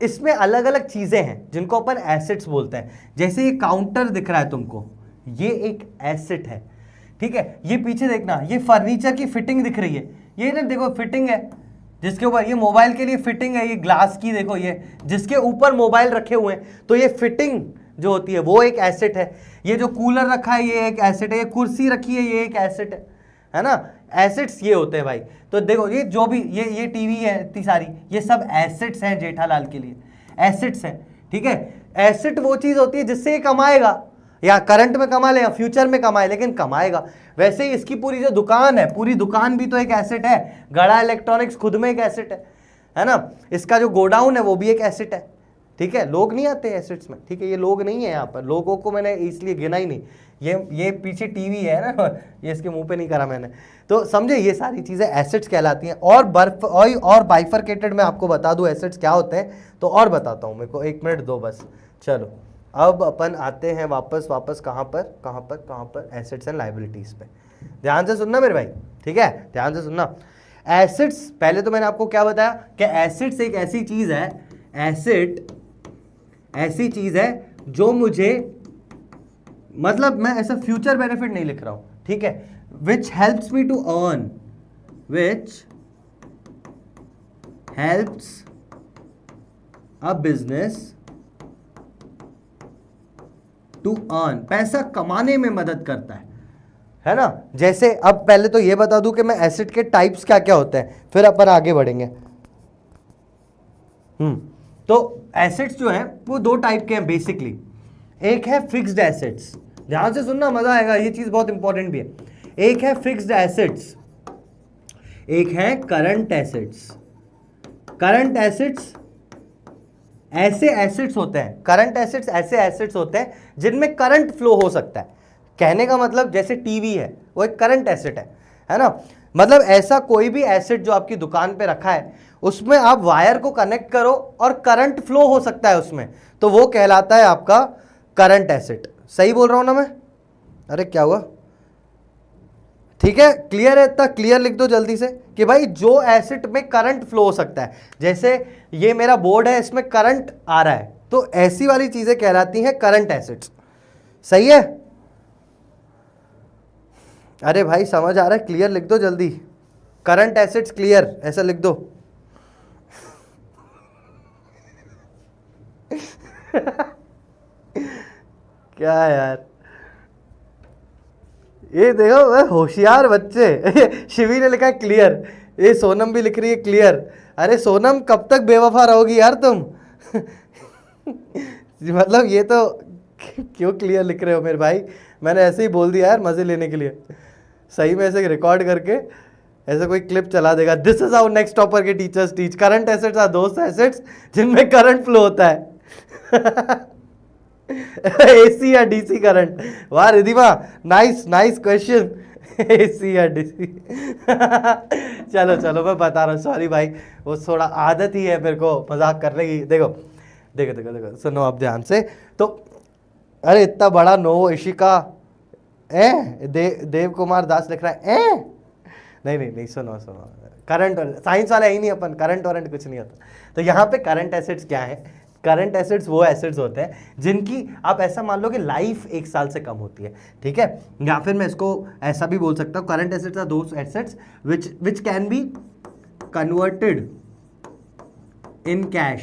इसमें अलग अलग चीजें हैं जिनको अपन एसेट्स बोलते हैं। जैसे ये काउंटर दिख रहा है तुमको, ये एक एसेट है, ठीक है। ये पीछे देखना, ये फर्नीचर की फिटिंग दिख रही है, ये ना देखो फिटिंग है जिसके ऊपर, ये मोबाइल के लिए फिटिंग है, ये ग्लास की देखो, ये जिसके ऊपर मोबाइल रखे हुए हैं, तो ये फिटिंग जो होती है वो एक एसेट है। ये जो कूलर रखा है ये एक एसेट है, ये कुर्सी रखी है ये एक एसेट है ना। एसेट्स ये होते हैं भाई। तो देखो ये जो भी ये टीवी है इतनी सारी, ये सब एसेट्स हैं जेठालाल के लिए, एसेट्स हैं, ठीक है। एसेट वो चीज होती है जिससे ये कमाएगा, या करंट में कमा ले या फ्यूचर में कमाए, लेकिन कमाएगा। वैसे ही इसकी पूरी जो दुकान है, पूरी दुकान भी तो एक एसेट है। गड़ा इलेक्ट्रॉनिक्स खुद में एक एसेट है ना। इसका जो गोडाउन है वो भी एक एसेट है, ठीक है। लोग नहीं आते एसेट्स में, ठीक है, ये लोग नहीं है यहाँ पर, लोगों को मैंने इसलिए गिना ही नहीं। ये पीछे टीवी है ना, ये इसके मुंह पे नहीं करा मैंने, तो समझे, ये सारी चीजें एसेट्स कहलाती हैं। और बाइफरकेटेड मैं आपको बता दूं एसेट्स क्या होते हैं, तो और बताता हूं, मेरे को 1 मिनट दो बस। चलो अब अपन आते हैं वापस कहाँ पर एसेट्स एंड लायबिलिटीज पे। ध्यान से सुनना मेरे भाई, ठीक है, ध्यान से सुनना। एसेट्स, पहले तो मैंने आपको क्या बताया कि एसेट्स एक ऐसी चीज है, एसेट ऐसी चीज है जो मुझे, मतलब मैं ऐसा फ्यूचर बेनिफिट नहीं लिख रहा हूं, ठीक है, which helps me to earn, which helps a business to earn, पैसा कमाने में मदद करता है ना। जैसे अब पहले तो ये बता दूं कि मैं एसेट के टाइप्स क्या क्या होते हैं, फिर अपन आगे बढ़ेंगे। तो एसेट्स जो है वो 2 टाइप के हैं बेसिकली। एक है फिक्स्ड एसेट्स, ध्यान से सुनना, मजा आएगा, ये चीज बहुत इंपॉर्टेंट भी है। एक है फिक्स्ड एसेट्स, एक है करंट एसेट्स। करंट एसेट्स ऐसे एसेट्स होते हैं, करंट एसेट्स ऐसे एसेट्स होते हैं जिनमें करंट फ्लो हो सकता है। कहने का मतलब जैसे टीवी है, वो एक करंट एसेट है ना। मतलब ऐसा कोई भी एसेट जो आपकी दुकान पे रखा है, उसमें आप वायर को कनेक्ट करो और करंट फ्लो हो सकता है उसमें, तो वो कहलाता है आपका करंट एसेट। सही बोल रहा हूं ना मैं? अरे क्या हुआ, ठीक है, क्लियर है? इतना क्लियर लिख दो जल्दी से कि भाई जो एसेट में करंट फ्लो हो सकता है, जैसे ये मेरा बोर्ड है, इसमें करंट आ रहा है, तो ऐसी वाली चीजें कहलाती हैं करंट एसेट्स। सही है? अरे भाई समझ आ रहा है? क्लियर लिख दो जल्दी, करंट एसेट्स क्लियर, ऐसा लिख दो। क्या यार, ये देखो होशियार बच्चे। शिवी ने लिखा है क्लियर, ये सोनम भी लिख रही है क्लियर। अरे सोनम कब तक बेवफा रहोगी यार तुम? मतलब ये तो क्यों क्लियर लिख रहे हो मेरे भाई? मैंने ऐसे ही बोल दिया यार मजे लेने के लिए। सही में ऐसे रिकॉर्ड करके ऐसे कोई क्लिप चला देगा। This is how next topper के teachers teach, current assets are those assets जिनमें करंट फ्लो होता है। एसी या डीसी करंट? वाह रिधिमा, नाइस क्वेश्चन। एसी या डीसी? चलो मैं बता रहा हूँ, सॉरी भाई, वो थोड़ा आदत ही है मेरे को मजाक करने की। देखो सुनो आप ध्यान से। तो अरे इतना बड़ा नो इशिका देव कुमार दास लिख रहा है नहीं सुनो करंट, साइंस वाला ही नहीं अपन, करंट वारंट कुछ नहीं होता। तो यहाँ पे करंट एसेट्स क्या है? करंट एसेट्स वो एसेट्स होते हैं जिनकी आप ऐसा मान लो कि लाइफ 1 साल से कम होती है, ठीक है। या फिर मैं इसको ऐसा भी बोल सकता हूँ, current assets are those assets which can be converted in cash,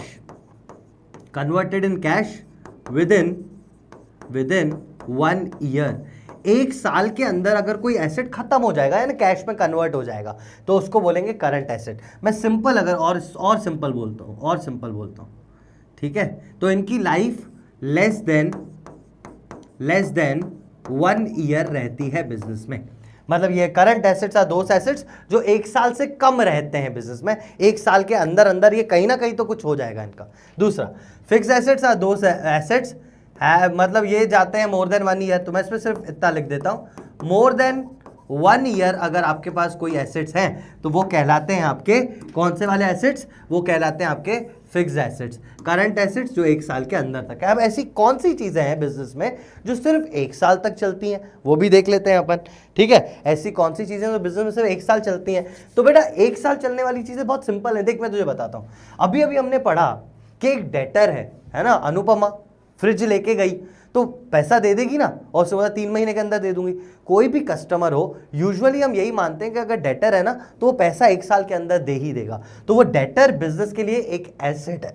within 1 year. 1 साल के अंदर अगर कोई एसेट खत्म हो जाएगा यानी कैश में कन्वर्ट हो जाएगा, तो उसको बोलेंगे करंट एसेट। मैं सिंपल अगर और सिंपल बोलता हूँ, ठीक है। तो इनकी लाइफ लेस देन 1 ईयर रहती है बिजनेस में। मतलब ये current assets are those assets जो 1 साल से कम रहते हैं बिजनेस में। 1 साल के अंदर ये कहीं ना कहीं तो कुछ हो जाएगा इनका। दूसरा, fix assets are those assets है, मतलब ये जाते हैं मोर देन 1 ईयर। तो मैं इसमें सिर्फ इतना लिख देता हूं, मोर देन 1 ईयर अगर आपके पास कोई एसेट्स हैं तो वो कहलाते हैं आपके कौन से वाले एसेट्स? वो कहलाते हैं आपके फिक्स्ड एसेट्स। करंट एसेट्स जो 1 साल के अंदर तक है। अब ऐसी कौन सी चीजें हैं बिजनेस में जो सिर्फ 1 साल तक चलती हैं, वो भी देख लेते हैं अपन, ठीक है। ऐसी कौन सी चीजें जो बिजनेस में सिर्फ 1 साल चलती हैं? तो बेटा 1 साल चलने वाली चीजें बहुत सिंपल है, देख मैं तुझे बताता हूं। अभी हमने पढ़ा कि एक डेटर है ना, अनुपमा फ्रिज लेके गई तो पैसा दे देगी ना, और उसके बाद 3 महीने के अंदर दे दूंगी। कोई भी कस्टमर हो, यूजुअली हम यही मानते हैं कि अगर डेटर है ना तो वो पैसा 1 साल के अंदर दे ही देगा। तो वो डेटर बिजनेस के लिए एक एसेट है।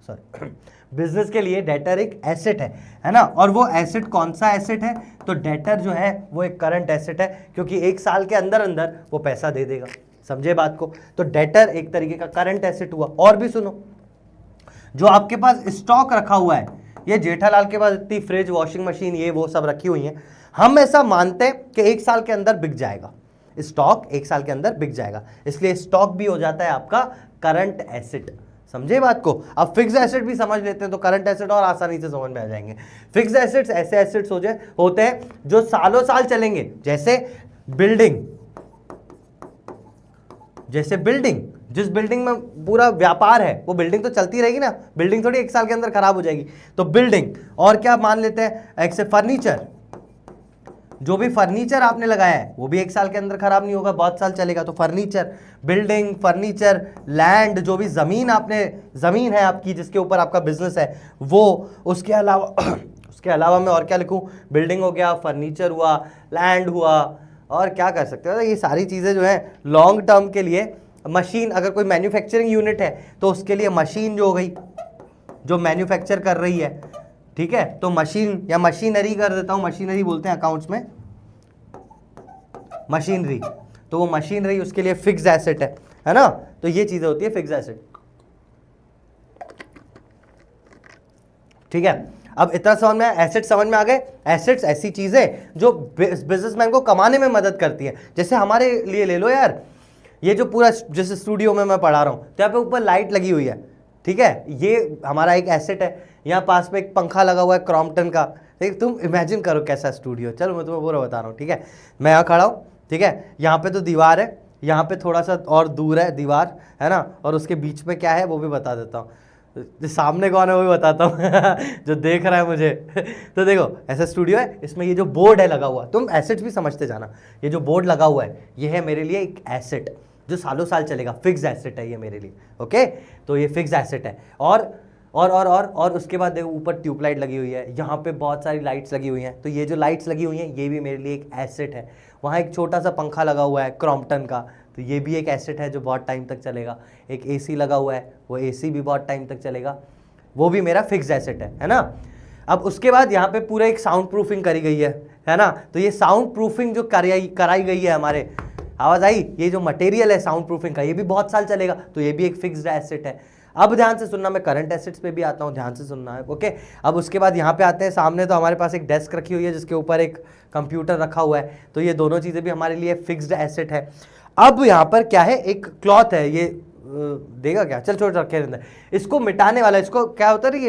सॉरी, बिजनेस के लिए डेटर एक एसेट है ना। और वो एसेट कौन सा एसेट है? तो डेटर जो है वो एक करंट एसेट है, क्योंकि 1 साल के अंदर वो पैसा दे देगा। समझे बात को? तो डेटर एक तरीके का करंट एसेट हुआ। और भी सुनो, जो आपके पास स्टॉक रखा हुआ है, ये जेठालाल के पास इतनी फ्रिज, वॉशिंग मशीन, ये वो सब रखी हुई हैं, हम ऐसा मानते हैं कि 1 साल के अंदर बिक जाएगा, स्टॉक 1 साल के अंदर बिक जाएगा, इसलिए स्टॉक भी हो जाता है आपका करंट एसेट। समझे बात को? अब फिक्स्ड एसेट भी समझ लेते हैं तो करंट एसेट और आसानी से समझ में आ जाएंगे। फिक्स्ड एसेट्स ऐसे एसेट्स होते हैं जो सालों साल चलेंगे, जैसे बिल्डिंग, जिस बिल्डिंग में पूरा व्यापार है वो बिल्डिंग तो चलती रहेगी ना, बिल्डिंग थोड़ी 1 साल के अंदर खराब हो जाएगी, तो बिल्डिंग। और क्या मान लेते हैं, एक से फर्नीचर, जो भी फर्नीचर आपने लगाया है वो भी 1 साल के अंदर खराब नहीं होगा, बहुत साल चलेगा, तो फर्नीचर, बिल्डिंग, फर्नीचर, लैंड, जो भी जमीन है आपकी जिसके ऊपर आपका बिजनेस है वो, उसके अलावा मैं और क्या लिखूं, बिल्डिंग हो गया, फर्नीचर हुआ, लैंड हुआ, और क्या कर सकते हो, ये सारी चीजें जो है लॉन्ग टर्म के लिए। मशीन, अगर कोई मैन्युफैक्चरिंग यूनिट है तो उसके लिए मशीन जो हो गई, जो मैन्युफैक्चर कर रही है, ठीक है, तो मशीन या मशीनरी कर देता हूं, मशीनरी बोलते हैं अकाउंट्स में, मशीनरी, तो वो मशीनरी उसके लिए फिक्स्ड एसेट है ना, तो ये चीजें होती है फिक्स्ड एसेट। ठीक है, अब इतना समझ में, एसेट समझ में आ गए। एसेट्स ऐसी चीजें जो बिजनेसमैन को कमाने में मदद करती है, जैसे हमारे लिए ले लो यार, ये जो पूरा जैसे स्टूडियो में मैं पढ़ा रहा हूं तो यहाँ पे ऊपर लाइट लगी हुई है, ठीक है, ये हमारा एक एसेट है। यहाँ पास में एक पंखा लगा हुआ है क्रॉम्पटन का, ठीक, तुम इमेजिन करो कैसा स्टूडियो, चलो मैं तुम्हें पूरा बता रहा हूँ, ठीक है, मैं यहाँ खड़ा हूँ, ठीक है, यहाँ पे तो दीवार है, यहाँ पे थोड़ा सा और दूर है दीवार, है ना, और उसके बीच में क्या है वो भी बता देता हूँ, सामने कौन है वो भी बताता हूँ जो देख रहा है मुझे तो देखो ऐसा स्टूडियो है, इसमें ये जो बोर्ड है लगा हुआ, तुम एसेट्स भी समझते जाना, ये जो बोर्ड लगा हुआ है ये है मेरे लिए एक एसेट जो सालों साल चलेगा, फिक्स्ड एसेट है ये मेरे लिए, ओके, तो ये फिक्स्ड एसेट है। और उसके बाद देखो ऊपर ट्यूबलाइट लगी हुई है, यहाँ पे बहुत सारी लाइट्स लगी हुई हैं, तो ये जो लाइट्स लगी हुई हैं ये भी मेरे लिए एक एसेट है। वहाँ एक छोटा सा पंखा लगा हुआ है क्रॉम्पटन का, तो ये भी एक एसेट है जो बहुत टाइम तक चलेगा। एक एसी लगा हुआ है, वो एसी भी बहुत टाइम तक चलेगा, वो भी मेरा फिक्स्ड एसेट है ना। अब उसके बाद यहाँ पे पूरा एक साउंड प्रूफिंग करी गई है ना, तो ये साउंड प्रूफिंग जो कराई गई है हमारे, आवाज आई, ये जो मटेरियल है साउंड प्रूफिंग का ये भी बहुत साल चलेगा, तो ये भी एक फिक्स्ड एसेट है। अब ध्यान से सुनना, मैं करंट एसेट्स पे भी आता हूँ, ध्यान से सुनना है, ओके। अब उसके बाद यहाँ पे आते हैं, सामने तो हमारे पास एक डेस्क रखी हुई है जिसके ऊपर एक कंप्यूटर रखा हुआ है, तो ये दोनों चीज़ें भी हमारे लिए फिक्स्ड एसेट है। अब यहाँ पर क्या है, एक क्लॉथ है, ये देगा क्या, चल छोड़ रखे अंदर, इसको मिटाने वाला, इसको क्या होता है,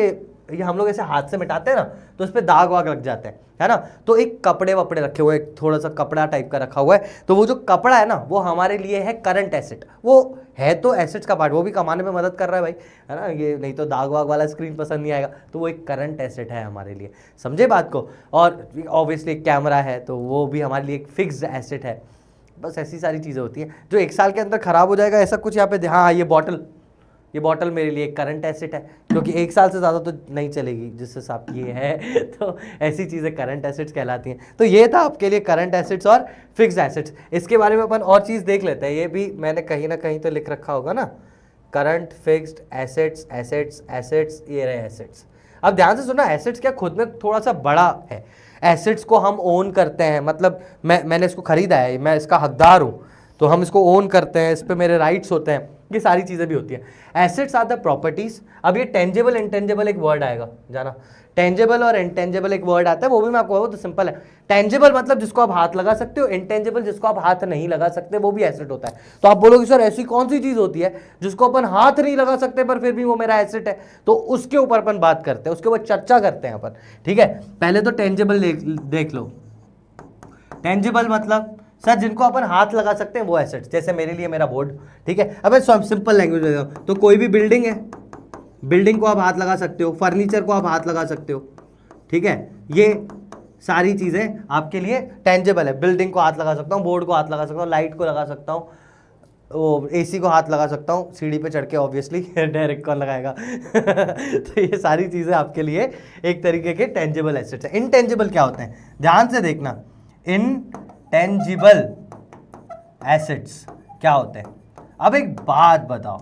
ये हम लोग ऐसे हाथ से मिटाते हैं ना, तो इस पर दाग वाग लग जाते हैं, है ना, तो एक कपड़े वपड़े रखे हुए, थोड़ा सा कपड़ा टाइप का रखा हुआ है, तो वो जो कपड़ा है ना वो हमारे लिए है करंट एसेट, वो है तो एसेट्स का पार्ट, वो भी कमाने में मदद कर रहा है भाई, है ना, ये नहीं तो दाग वाग वाला स्क्रीन पसंद नहीं आएगा, तो वो एक करंट एसेट है हमारे लिए, समझे बात को। और ऑब्वियसली कैमरा है तो वो भी हमारे लिए एक फिक्स्ड एसेट है। बस ऐसी सारी चीज़ें होती हैं जो 1 साल के अंदर खराब हो जाएगा, ऐसा कुछ यहाँ पे, हाँ ये बॉटल मेरे लिए एक करंट एसेट है, क्योंकि 1 साल से ज़्यादा तो नहीं चलेगी जिस हिसाब की ये है तो ऐसी चीज़ें करंट एसेट्स कहलाती हैं। तो ये था आपके लिए करंट एसेट्स और फिक्स्ड एसेट्स। इसके बारे में अपन और चीज़ देख लेते हैं, ये भी मैंने कहीं ना कहीं तो लिख रखा होगा ना, current, fixed, assets, assets, assets, ये रहे एसेट्स। अब ध्यान से सुनना, एसेट्स क्या खुद में थोड़ा सा बड़ा है, एसेट्स को हम ओन करते हैं, मतलब मैंने इसको खरीदा है, मैं इसका हकदार हूँ, तो हम इसको ओन करते हैं, इस पर मेरे राइट्स होते हैं, ये सारी चीज़ें भी होती हैं। Assets are the properties. अब ये टेंजेबल इंटेंजेबल एक वर्ड आएगा, जाना, टेंजेबल और इंटेंजेबल एक वर्ड आता है, वो भी मैं आपको बताऊं तो सिंपल है। टेंजेबल मतलब जिसको आप हाथ लगा सकते हो, इंटेंजेबल जिसको आप हाथ नहीं लगा सकते, वो भी एसेट होता है। तो आप बोलोगे सर ऐसी कौन सी चीज़ होती है जिसको अपन हाथ नहीं लगा सकते पर फिर भी वो मेरा एसेट है, तो उसके ऊपर अपन बात करते हैं, उसके ऊपर चर्चा करते हैं अपन, ठीक है। पहले तो टेंजेबल देख लो। टेंजेबल मतलब सर जिनको अपन हाथ लगा सकते हैं वो एसेट्स, जैसे मेरे लिए मेरा बोर्ड, ठीक है। अब सिंपल लैंग्वेज में बताऊं तो कोई भी बिल्डिंग है, बिल्डिंग को आप हाथ लगा सकते हो, फर्नीचर को आप हाथ लगा सकते हो, ठीक है, ये सारी चीज़ें आपके लिए टेंजेबल है। बिल्डिंग को हाथ लगा सकता हूँ, बोर्ड को हाथ लगा सकता हूँ, लाइट को लगा सकता हूँ, वो एसी को हाथ लगा सकता हूँ, सीढ़ी पे चढ़ के ऑब्वियसली डायरेक्ट कौन लगाएगा तो ये सारी चीज़ें आपके लिए एक तरीके के टेंजेबल एसेट्स हैं। इनटेंजेबल क्या होते हैं, ध्यान से देखना, इनटेंजिबल एसेट्स क्या होते हैं। अब एक बात बताओ,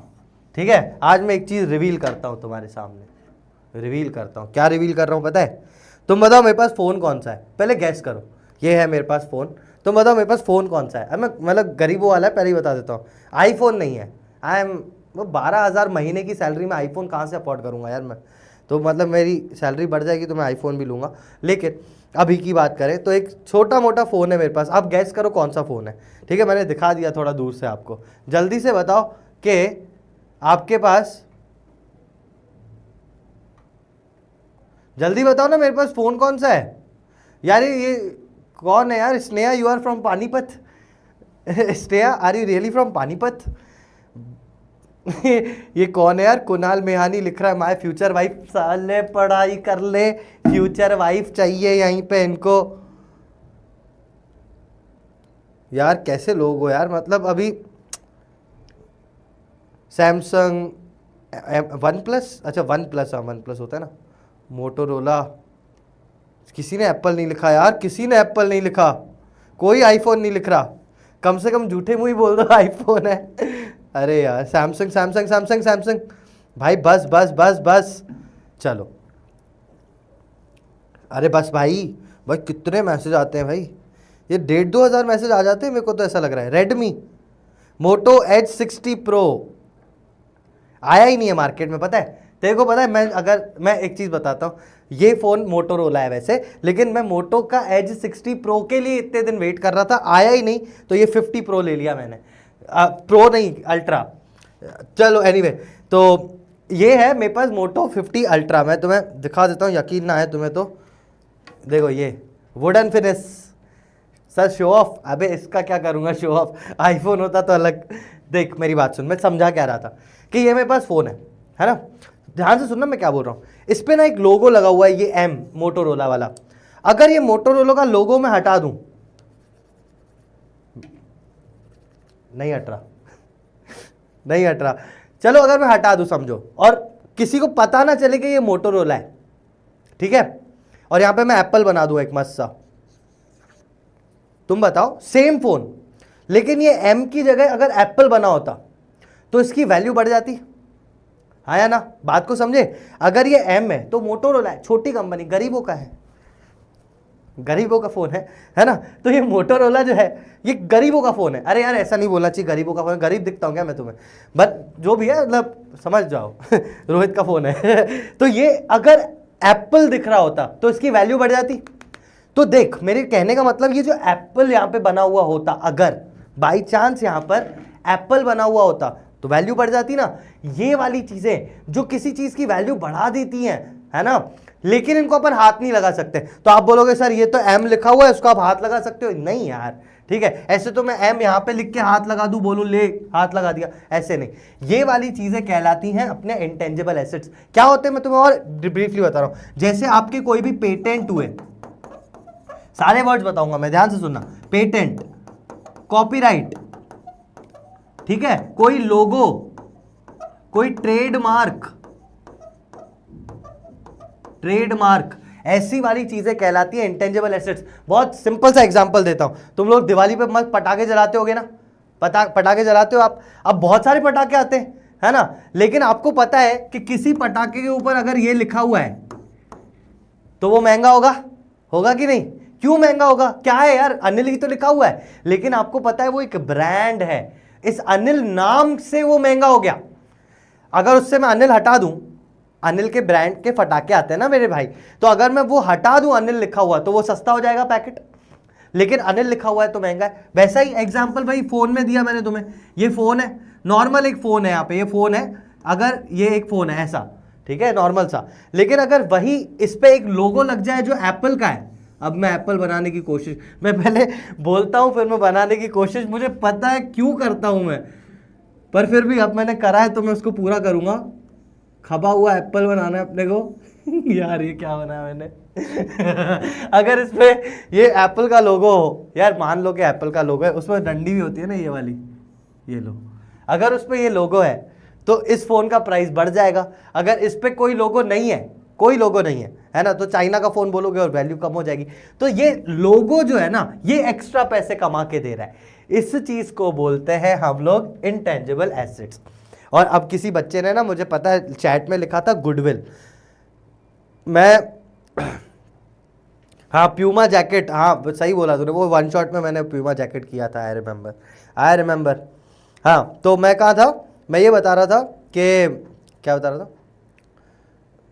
ठीक है, आज मैं एक चीज़ रिवील करता हूँ तुम्हारे सामने, रिवील करता हूँ, क्या रिवील कर रहा हूँ पता है, तुम बताओ मेरे पास फ़ोन कौन सा है, पहले गैस करो, ये है मेरे पास फ़ोन, तुम बताओ मेरे पास फ़ोन कौन सा है। अब मैं मतलब गरीबों वाला है, पहले ही बता देता हूँ, आईफोन नहीं है, वो 12,000 महीने की सैलरी में आईफोन कहाँ से अफोर्ड करूँगा यार मैं, तो मतलब मेरी सैलरी बढ़ जाएगी तो मैं आईफोन भी लूँगा। लेकिन अभी की बात करें तो एक छोटा मोटा फ़ोन है मेरे पास, आप गैस करो कौन सा फ़ोन है। ठीक है, मैंने दिखा दिया थोड़ा दूर से आपको, जल्दी से बताओ कि आपके पास, जल्दी बताओ ना मेरे पास फ़ोन कौन सा है यार। ये कौन है यार? Sneha, you are from Panipat? Sneha, are you really from Panipat? ये कौन है यार? कुणाल मेहानी लिख रहा है माय फ्यूचर वाइफ। साले पढ़ाई कर ले, फ्यूचर वाइफ चाहिए यहीं पे इनको। यार कैसे लोग हो यार, मतलब अभी सैमसंग, वन प्लस, अच्छा वन प्लस, हाँ वन प्लस होता है ना, मोटोरोला। किसी ने एप्पल नहीं लिखा यार, किसी ने एप्पल नहीं लिखा, कोई आईफोन नहीं लिख रहा। कम से कम झूठे मुंह ही बोल दो आईफोन है। अरे यार सैमसंग सैमसंग सैमसंग सैमसंग, भाई बस बस बस बस, चलो। अरे बस भाई, भाई कितने मैसेज आते हैं भाई, ये 1,500-2,000 मैसेज आ जाते हैं मेरे को तो ऐसा लग रहा है। रेडमी मोटो एच 60 प्रो आया ही नहीं है मार्केट में, पता है तेरे को? पता है, मैं एक चीज़ बताता हूँ, ये फ़ोन मोटोरोला है वैसे, लेकिन मैं मोटो का एज 60 प्रो के लिए इतने दिन वेट कर रहा था, आया ही नहीं, तो ये 50 प्रो ले लिया मैंने। प्रो नहीं, अल्ट्रा। चलो एनीवे, तो ये है मेरे पास मोटो 50 अल्ट्रा। मैं तुम्हें दिखा देता हूँ, यकीन ना है तुम्हें तो देखो, ये wooden finish. Sir show off, अबे इसका क्या करूँगा शो ऑफ, आईफोन होता तो अलग। देख मेरी बात सुन, मैं समझा क्या रहा था कि ये मेरे पास फ़ोन है ना, ध्यान से सुनना मैं क्या बोल रहा हूँ। इस पे ना एक लोगो लगा हुआ है, ये एम मोटोरोला वाला। अगर ये मोटोरोला का लोगो मैं हटा दूं, नहीं हट रहा, नहीं हट रहा, चलो अगर मैं हटा दूं समझो, और किसी को पता ना चले कि ये मोटोरोला है, ठीक है, और यहां पे मैं एप्पल बना दूं एक मस्त सा, तुम बताओ सेम फोन, लेकिन ये एम की जगह अगर एप्पल बना होता तो इसकी वैल्यू बढ़ जाती, हाँ या ना? बात को समझे। अगर ये एम है तो मोटोरोला है, छोटी कंपनी, गरीबों का है, गरीबों का फोन है ना, तो ये मोटोरोला जो है ये गरीबों का फोन है। अरे यार ऐसा नहीं बोलना चाहिए, गरीबों का फोन, गरीब दिखता हूँ क्या मैं तुम्हें? बट जो भी है मतलब समझ जाओ। रोहित का फोन है। तो ये अगर एप्पल दिख रहा होता तो इसकी वैल्यू बढ़ जाती। तो देख मेरे कहने का मतलब, ये जो एप्पल यहाँ पे बना हुआ होता, अगर बाई चांस यहाँ पर एप्पल बना हुआ होता तो वैल्यू बढ़ जाती ना। ये वाली चीजें जो किसी चीज की वैल्यू बढ़ा देती हैं, है ना, लेकिन इनको अपन हाथ नहीं लगा सकते। तो आप बोलोगे सर ये तो एम लिखा हुआ है, उसको आप हाथ लगा सकते हो? नहीं यार, ठीक है, ऐसे तो मैं एम यहाँ पे लिख के हाथ लगा दूं, बोलूं ले हाथ लगा दिया, ऐसे नहीं। ये वाली चीजें कहलाती हैं अपने इंटेंजिबल एसेट्स। क्या होते हैं मैं तुम्हें और ब्रीफली बता रहा हूं। जैसे आपके कोई भी पेटेंट हुए, सारे वर्ड्स बताऊंगा मैं, ध्यान से सुनना। पेटेंट, कॉपीराइट, ठीक है, कोई लोगो, कोई ट्रेडमार्क, ट्रेडमार्क, ऐसी वाली चीजें कहलाती है इंटेंजिबल एसेट्स। बहुत सिंपल सा एग्जांपल देता हूं। तुम लोग दिवाली पे मस्त पटाखे जलाते होगे ना, पटाखे जलाते हो आप। अब बहुत सारे पटाखे आते हैं, है ना, लेकिन आपको पता है कि किसी पटाखे के ऊपर अगर ये लिखा हुआ है तो वो महंगा होगा कि नहीं? क्यों महंगा होगा? क्या है यार, अनिल ही तो लिखा हुआ है, लेकिन आपको पता है वो एक ब्रांड है, इस अनिल नाम से वो महंगा हो गया। अगर उससे मैं अनिल हटा दूं, अनिल के ब्रांड के फटाके आते हैं ना मेरे भाई, तो अगर मैं वो हटा दूं अनिल लिखा हुआ, तो वो सस्ता हो जाएगा पैकेट, लेकिन अनिल लिखा हुआ है तो महंगा है। वैसा ही एग्जांपल भाई फोन में दिया मैंने तुम्हें, ये फोन है, नॉर्मल एक फोन है, यहाँ पे ये फोन है, अगर ये एक फोन है ऐसा, ठीक है, नॉर्मल सा, लेकिन अगर वही इस पे एक लोगो लग जाए जो एप्पल का है, अब मैं एप्पल बनाने की कोशिश, मैं पहले बोलता हूं फिर मैं बनाने की कोशिश, मुझे पता है क्यों करता हूं मैं, पर फिर भी अब मैंने करा है तो मैं उसको पूरा करूंगा। खबा हुआ एप्पल बनाना है अपने को। यार ये क्या बनाया मैंने। अगर इस पे ये एप्पल का लोगो हो, यार मान लो कि एप्पल का लोगो है, उसमें डंडी भी होती है ना ये वाली, ये लो, अगर उस पे ये लोगो है तो इस फोन का प्राइस बढ़ जाएगा। अगर इस पे कोई लोगो नहीं है, कोई लोगो नहीं है ना, तो चाइना का फोन बोलोगे और वैल्यू कम हो जाएगी। तो ये लोगो जो है ना, ये एक्स्ट्रा पैसे कमा के दे रहा है, इस चीज को बोलते हैं हम लोग इंटेंजिबल एसेट्स। और अब किसी बच्चे ने ना, मुझे पता है चैट में लिखा था गुडविल, मैं हाँ प्यूमा जैकेट, हाँ सही बोला तूने, वो वन शॉट में मैंने प्यूमा जैकेट किया था, आई रिमेंबर। हाँ तो मैं कहा था, मैं ये बता रहा था कि क्या बता रहा था,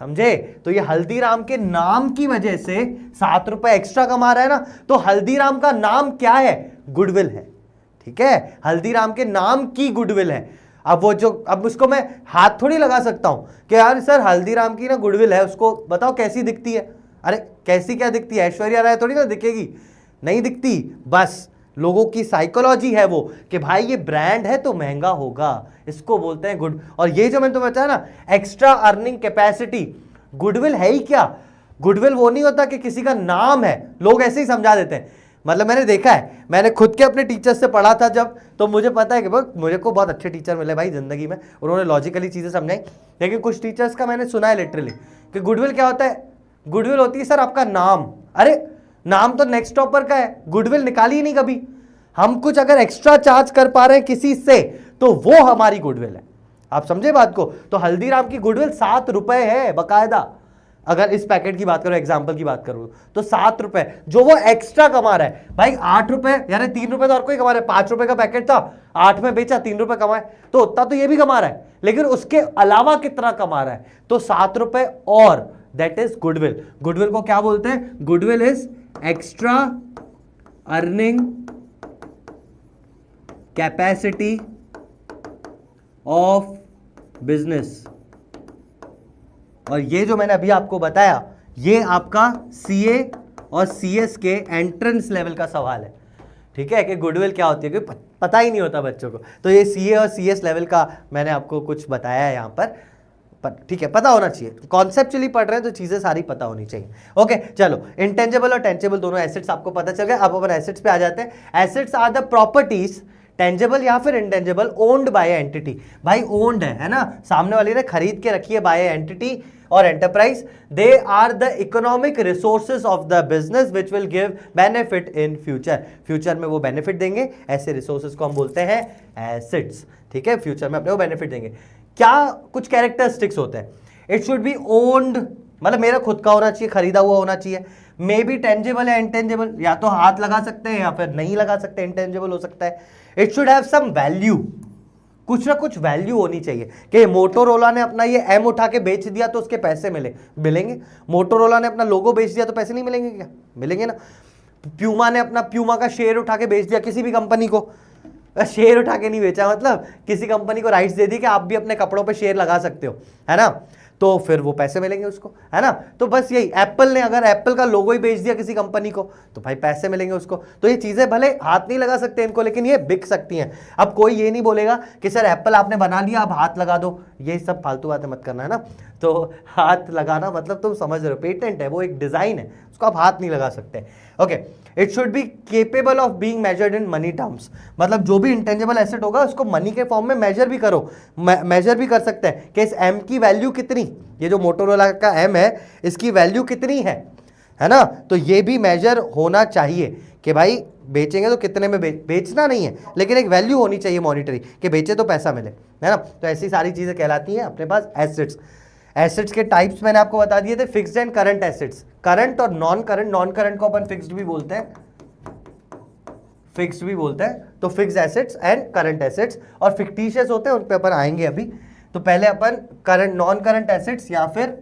समझे? तो ये हल्दीराम के नाम की वजह से 7 रुपए एक्स्ट्रा कमा रहा है ना। तो हल्दीराम का नाम क्या है? गुडविल है। ठीक है, हल्दीराम के नाम की गुडविल है। अब वो जो, अब उसको मैं हाथ थोड़ी लगा सकता हूं कि यार सर हल्दीराम की ना गुडविल है, उसको बताओ कैसी दिखती है। अरे कैसी क्या दिखती है? ऐश्वर्या राय थोड़ी ना दिखेगी, नहीं दिखती। बस लोगों की साइकोलॉजी है वो कि भाई ये ब्रांड है तो महंगा होगा, इसको बोलते हैं गुड। और ये जो मैंने तुम्हें बताया ना, एक्स्ट्रा अर्निंग कैपेसिटी, गुडविल है ही क्या? गुडविल वो नहीं होता कि किसी का नाम है, लोग ऐसे ही समझा देते हैं। मतलब मैंने देखा है, मैंने खुद के अपने टीचर से पढ़ा था जब, तो मुझे पता है कि मुझे को बहुत अच्छे टीचर मिले भाई जिंदगी में, उन्होंने लॉजिकली चीजें समझाई। लेकिन कुछ टीचर्स का मैंने सुना है लिटरली कि गुडविल क्या होता है? गुडविल होती है सर आपका नाम। अरे नाम तो नेक्स्ट टॉपर का है, गुडविल निकाली ही नहीं कभी। हम कुछ अगर एक्स्ट्रा चार्ज कर पा रहे हैं किसी से तो वो हमारी गुडविल है। आप समझे बात को? तो हल्दीराम की गुडविल 7 रुपए है बकायदा। अगर इस पैकेट की बात करो, एग्जांपल की बात करूं तो 7 रुपए जो वो एक्स्ट्रा कमा रहा है। भाई 8 रुपए यानी 3 रुपए तो और कोई कमा रहा है। 5 रुपए का पैकेट था, 8 में बेचा, 3 रुपए कमाए, तो उतना तो ये भी कमा रहा है। लेकिन उसके अलावा कितना कमा रहा है? तो 7 रुपए और, दैट इज गुडविल। गुडविल को क्या बोलते हैं? Goodwill is extra earning capacity of business. और ये जो मैंने अभी आपको बताया, ये आपका सीए और सीएस के एंट्रेंस लेवल का सवाल है। ठीक है, कि गुडविल क्या होती है, क्योंकि पता ही नहीं होता बच्चों को। तो ये सीए और सीएस लेवल का मैंने आपको कुछ बताया है यहाँ पर। ठीक है, पता होना चाहिए, कॉन्सेप्चुअली पढ़ रहे हैं तो चीजें सारी पता होनी चाहिए। ओके चलो, इंटेंजिबल और टेंजिबल दोनों एसेट्स आपको पता चल गए। अब अपन एसेट्स पे आ जाते हैं। Assets are the properties, tangible या फिर इंटेंजिबल, ओन्ड बाय एंटिटी। भाई ओन्ड है ना, सामने वाले ने खरीद के रखी है बाय एंटिटी और enterprise. They are the economic resources of the business which will give benefit in future. Future में वो बेनिफिट देंगे, ऐसे रिसोर्सेज को हम बोलते हैं एसेट्स। ठीक है, फ्यूचर में अपने को बेनिफिट देंगे। क्या कुछ कैरेक्टरिस्टिक्स होते हैं? इट शुड बी ओन्ड, मतलब मेरा खुद का होना चाहिए, खरीदा हुआ होना चाहिए। मे बी टेंजिबल या इंटेंजिबल, या तो हाथ लगा सकते हैं या फिर नहीं लगा सकते, इंटेंजिबल हो सकता है। It should have some value, कुछ ना कुछ वैल्यू होनी चाहिए कि मोटोरोला ने अपना ये एम उठा के बेच दिया तो उसके पैसे मिलेंगे। मोटोरोला ने अपना लोगो बेच दिया तो पैसे नहीं मिलेंगे क्या? मिलेंगे ना। प्यूमा ने अपना प्यूमा का शेयर उठा के बेच दिया किसी भी कंपनी को, शेयर उठा के नहीं बेचा, मतलब किसी कंपनी को राइट्स दे दी कि आप भी अपने कपड़ों पे शेयर लगा सकते हो, है ना, तो फिर वो पैसे मिलेंगे उसको, है ना। तो बस यही, एप्पल ने अगर एप्पल का लोगो ही बेच दिया किसी कंपनी को तो भाई पैसे मिलेंगे उसको। तो ये चीजें भले हाथ नहीं लगा सकते इनको, लेकिन ये बिक सकती हैं। अब कोई ये नहीं बोलेगा कि सर एप्पल आपने बना लिया अब हाथ लगा दो, ये सब फालतू बातें मत करना, है ना। तो हाथ लगाना मतलब तुम समझ रहे हो, पेटेंट है, वो एक डिजाइन है, उसको आप हाथ नहीं लगा सकते। Okay, it should be capable of being measured in money terms, मतलब जो भी इंटेंजिबल एसेट होगा उसको मनी के फॉर्म में मेजर भी करो, मेजर भी कर सकते हैं कि इस एम की वैल्यू कितनी, ये जो मोटोरोला का एम है इसकी वैल्यू कितनी है ना। तो ये भी मेजर होना चाहिए कि भाई बेचेंगे तो कितने में बेचना नहीं है, लेकिन एक वैल्यू होनी चाहिए मॉनिटरी कि बेचे तो पैसा मिले, है ना। तो ऐसी सारी चीजें कहलाती हैं अपने पास एसेट्स। एसेट्स के टाइप्स मैंने आपको बता दिए थे, fixed and current assets, current और नॉन करंट। नॉन करंट को अपन फिक्स्ड भी बोलते हैं, फिक्स्ड भी बोलते हैं। तो fixed assets and current assets, और फिक्टिशियस होते हैं उन पे अपन आएंगे अभी। तो पहले अपन करंट, नॉन करंट एसेट्स या फिर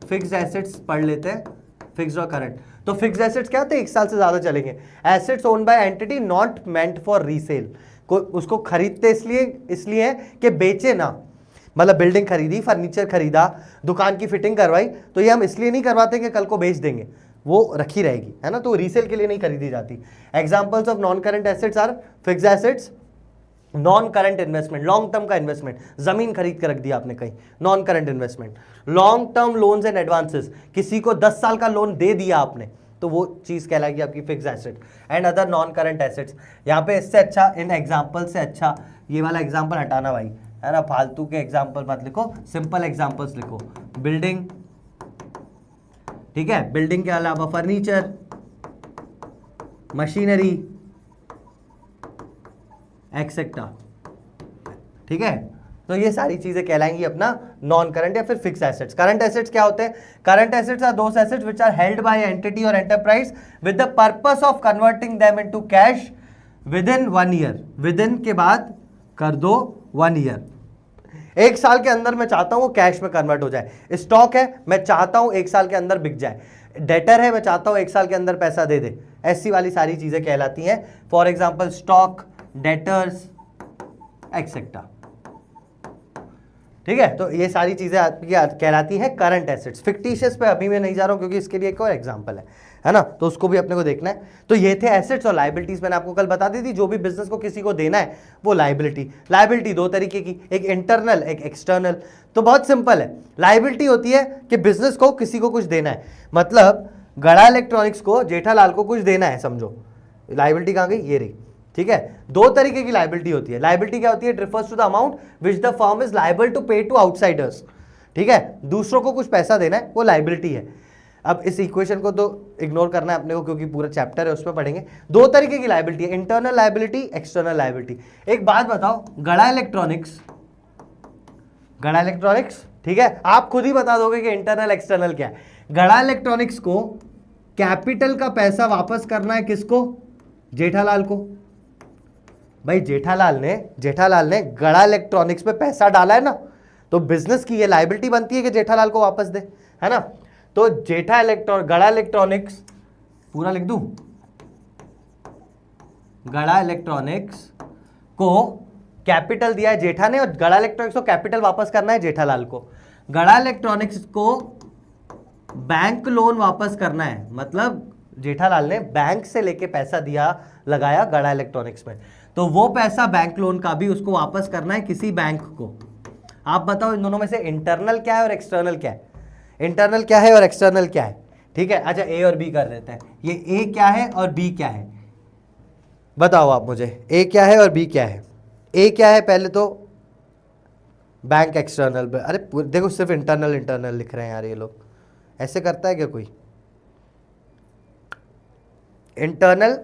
फिक्स्ड एसेट्स पढ़ लेते हैं, फिक्स्ड और करंट। तो फिक्स्ड एसेट्स क्या होते हैं? 1 साल से ज्यादा चलेंगे। Assets owned by entity not meant for resale, उसको खरीदते इसलिए है कि बेचे ना, मतलब बिल्डिंग खरीदी, फर्नीचर खरीदा, दुकान की फिटिंग करवाई, तो ये हम इसलिए नहीं करवाते कि कल को बेच देंगे, वो रखी रहेगी, है ना। तो रीसेल के लिए नहीं खरीदी जाती। Examples of non current assets are fixed assets, non current investment, long term का इन्वेस्टमेंट, जमीन खरीद कर रख दिया आपने कहीं, non current investment. Long term loans and advances, किसी को 10 साल का लोन दे दिया आपने, तो वो चीज कहलाएगी आपकी fixed asset. And other non current assets, यहाँ पे इससे अच्छा, इन एग्जाम्पल से अच्छा ये वाला एग्जाम्पल हटाना भाई, है ना, फालतू के एग्जाम्पल मत लिखो, सिंपल एग्जाम्पल्स लिखो। बिल्डिंग, ठीक है, बिल्डिंग के अलावा फर्नीचर, मशीनरी एक्सेट्रा, ठीक है। तो ये सारी चीजें कहलाएंगी अपना नॉन करंट या फिर फिक्स्ड एसेट्स। करंट एसेट्स क्या होते हैं? Current assets are those assets which are held by entity और enterprise with the purpose of converting them into cash within 1 year. Within के बाद कर दो 1 ईयर, 1 साल के अंदर मैं चाहता हूं वो कैश में कन्वर्ट हो जाए। स्टॉक है, मैं चाहता हूं 1 साल के अंदर बिक जाए। डेटर है, मैं चाहता हूं 1 साल के अंदर पैसा दे दे। ऐसी वाली सारी चीजें कहलाती हैं। For example stock, debtors etcetera. ठीक है, तो ये सारी चीजें आपकी कहलाती हैं करंट एसेट्स। फिक्टिशियस पे अभी मैं नहीं जा रहा हूं क्योंकि इसके लिए एक और एग्जांपल है ना, तो उसको भी अपने को देखना है। तो ये थे एसेट्स और लायबिलिटीज। मैंने आपको कल बता दी थी, जो भी बिजनेस को किसी को देना है वो लायबिलिटी। लायबिलिटी 2 तरीके की, एक इंटरनल, एक एक्सटर्नल। तो बहुत सिंपल है, लायबिलिटी होती है कि बिजनेस को किसी को कुछ देना है। मतलब गड़ा इलेक्ट्रॉनिक्स को जेठालाल को कुछ देना है, समझो। लायबिलिटी कहां गई, ये रही। ठीक है, 2 तरीके की लायबिलिटी होती है। लायबिलिटी क्या होती है, refers to the amount which the firm is liable to pay to outsiders. ठीक है, दूसरों को कुछ पैसा देना है, वो लायबिलिटी है। अब इस इक्वेशन को तो इग्नोर करना है अपने को क्योंकि पूरा चैप्टर है उसमें पढ़ेंगे। 2 तरीके की लायबिलिटी है, इंटरनल लायबिलिटी, एक्सटर्नल लायबिलिटी। एक बात बताओ, गड़ा इलेक्ट्रॉनिक्स, ठीक है, आप खुद ही बता दोगे कि इंटरनल एक्सटर्नल क्या है। गड़ा इलेक्ट्रॉनिक्स को कैपिटल का पैसा वापस करना है किसको, जेठालाल को। भाई जेठालाल ने गड़ा इलेक्ट्रॉनिक्स पे पैसा डाला है ना, तो बिजनेस की ये लायबिलिटी बनती है कि जेठालाल को वापस दे, है ना। तो गड़ा इलेक्ट्रॉनिक्स, पूरा लिख दूं, गड़ा इलेक्ट्रॉनिक्स को कैपिटल दिया है जेठा ने और गड़ा इलेक्ट्रॉनिक्स को कैपिटल वापस करना है जेठालाल को। गड़ा इलेक्ट्रॉनिक्स को बैंक लोन वापस करना है, मतलब जेठालाल ने बैंक से लेके पैसा दिया, लगाया गड़ा इलेक्ट्रॉनिक्स में, तो वो पैसा बैंक लोन का भी उसको वापस करना है किसी बैंक को। आप बताओ इन दोनों में से इंटरनल क्या है और एक्सटर्नल क्या है, इंटरनल क्या है और एक्सटर्नल क्या है। ठीक है, अच्छा ए और बी कर देते हैं। ये ए क्या है और बी क्या है, बताओ आप मुझे, ए क्या है और बी क्या है। ए क्या है, पहले तो बैंक एक्सटर्नल, अरे देखो सिर्फ इंटरनल लिख रहे हैं यार ये लोग, ऐसे करता है क्या कोई। इंटरनल,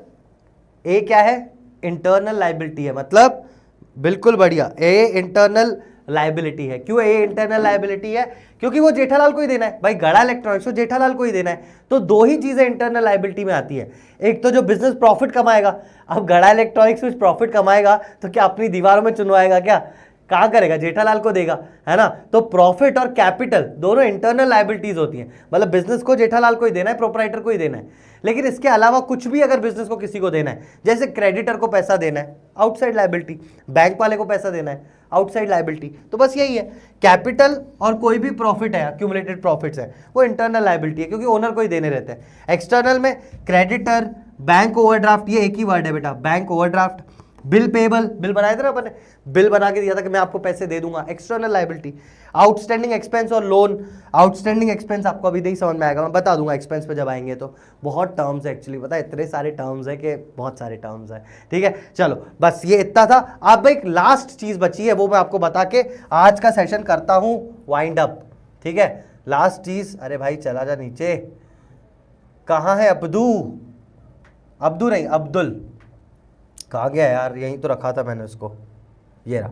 ए क्या है, इंटरनल लायबिलिटी है, मतलब बिल्कुल बढ़िया, ए इंटरनल लायबिलिटी है। क्यों ए इंटरनल लायबिलिटी है, क्योंकि वो जेठालाल को ही देना है। भाई गड़ा इलेक्ट्रॉनिक्स को जेठालाल को ही देना है, तो 2 ही चीजें इंटरनल लायबिलिटी में आती है। एक तो जो बिजनेस प्रॉफिट कमाएगा, अब गड़ा इलेक्ट्रॉनिक्स कुछ प्रॉफिट कमाएगा तो क्या अपनी दीवारों में चुनवाएगा, क्या कहाँ करेगा, जेठालाल को देगा, है ना। तो प्रॉफिट और कैपिटल दोनों इंटरनल लायबिलिटीज होती हैं, मतलब बिजनेस को जेठालाल को ही देना है, प्रोपराइटर को ही देना है। लेकिन इसके अलावा कुछ भी अगर बिजनेस को किसी को देना है, जैसे क्रेडिटर को पैसा देना है, आउटसाइड लायबिलिटी, बैंक वाले को पैसा देना है, आउटसाइड लायबिलिटी। तो बस यही है, कैपिटल और कोई भी प्रॉफिट है, अक्यूमुलेटेड प्रॉफिट्स है, वो इंटरनल लायबिलिटी है क्योंकि ओनर को ही देने रहते हैं। एक्सटर्नल में क्रेडिटर, बैंक ओवरड्राफ्ट, ये एक ही वर्ड है बेटा, bank overdraft, bill payable, bill बनाए थे ना अपन ने, बिल बना के दिया था कि मैं आपको पैसे दे दूंगा, एक्सटर्नल लायबिलिटी। आउटस्टैंडिंग एक्सपेंस और लोन, आउटस्टैंडिंग एक्सपेंस आपको अभी नहीं समझ में आएगा, मैं बता दूंगा एक्सपेंस पे जब आएंगे तो। बहुत टर्म्स है एक्चुअली, पता है इतने सारे टर्म्स है कि बहुत सारे टर्म्स है। ठीक है, चलो बस ये इतना था। अब एक लास्ट चीज बची है, वो मैं आपको बता के आज का सेशन करता हूं वाइंड अप। ठीक है, लास्ट चीज, अरे भाई चला जा नीचे, कहाँ है अब्दू नहीं, अब्दुल कहाँ गया यार, यहीं तो रखा था मैंने उसको, ये रहा।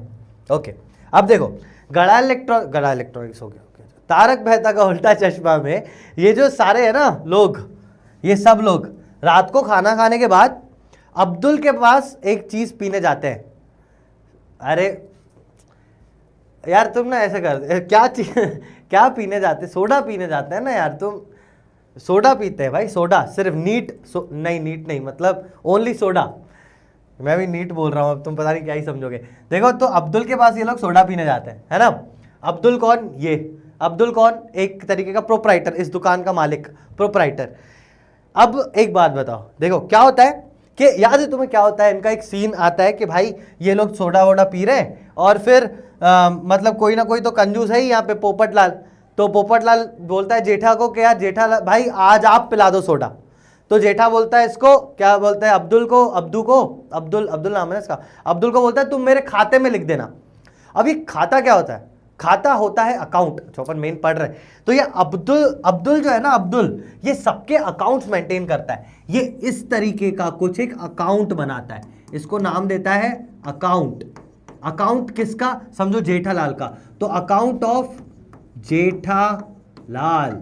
ओके, अब देखो गड़ा इलेक्ट्रॉनिक्स हो गया, तारक मेहता का उल्टा चश्मा में ये जो सारे है ना लोग, ये सब लोग रात को खाना खाने के बाद अब्दुल के पास एक चीज पीने जाते हैं। अरे यार तुम ना ऐसे कर, क्या पीने जाते, सोडा पीने जाते हैं ना यार, तुम सोडा पीते हैं भाई, सोडा सिर्फ, नीट नहीं, मतलब ओनली सोडा। मैं भी नीट बोल रहा हूँ, अब तुम पता नहीं क्या ही समझोगे। देखो तो अब्दुल के पास ये लोग सोडा पीने जाते हैं, है ना। अब्दुल कौन, ये अब्दुल कौन, एक तरीके का प्रोपराइटर, इस दुकान का मालिक, प्रोपराइटर। अब एक बात बताओ, देखो क्या होता है कि याद है तुम्हें क्या होता है, इनका एक सीन आता है कि भाई ये लोग सोडा वोडा पी रहे हैं और फिर मतलब कोई ना कोई तो कंजूस है ही यहाँ पे, पोपटलाल। तो पोपटलाल बोलता है जेठा को कि यार जेठालाल भाई आज आप पिला दो सोडा। तो जेठा बोलता है इसको, क्या बोलता है, अब्दुल नाम है इसका, अब्दुल को बोलता है तुम मेरे खाते में लिख देना। अब ये खाता क्या होता है, खाता होता है अकाउंट, जो अपन मेन पढ़ रहे हैं। तो ये अब्दुल जो है ना, अब्दुल ये सबके अकाउंट्स मेंटेन करता है, ये इस तरीके का कुछ एक अकाउंट बनाता है, इसको नाम देता है अकाउंट। अकाउंट किसका, समझो जेठालाल का, तो अकाउंट ऑफ जेठालाल।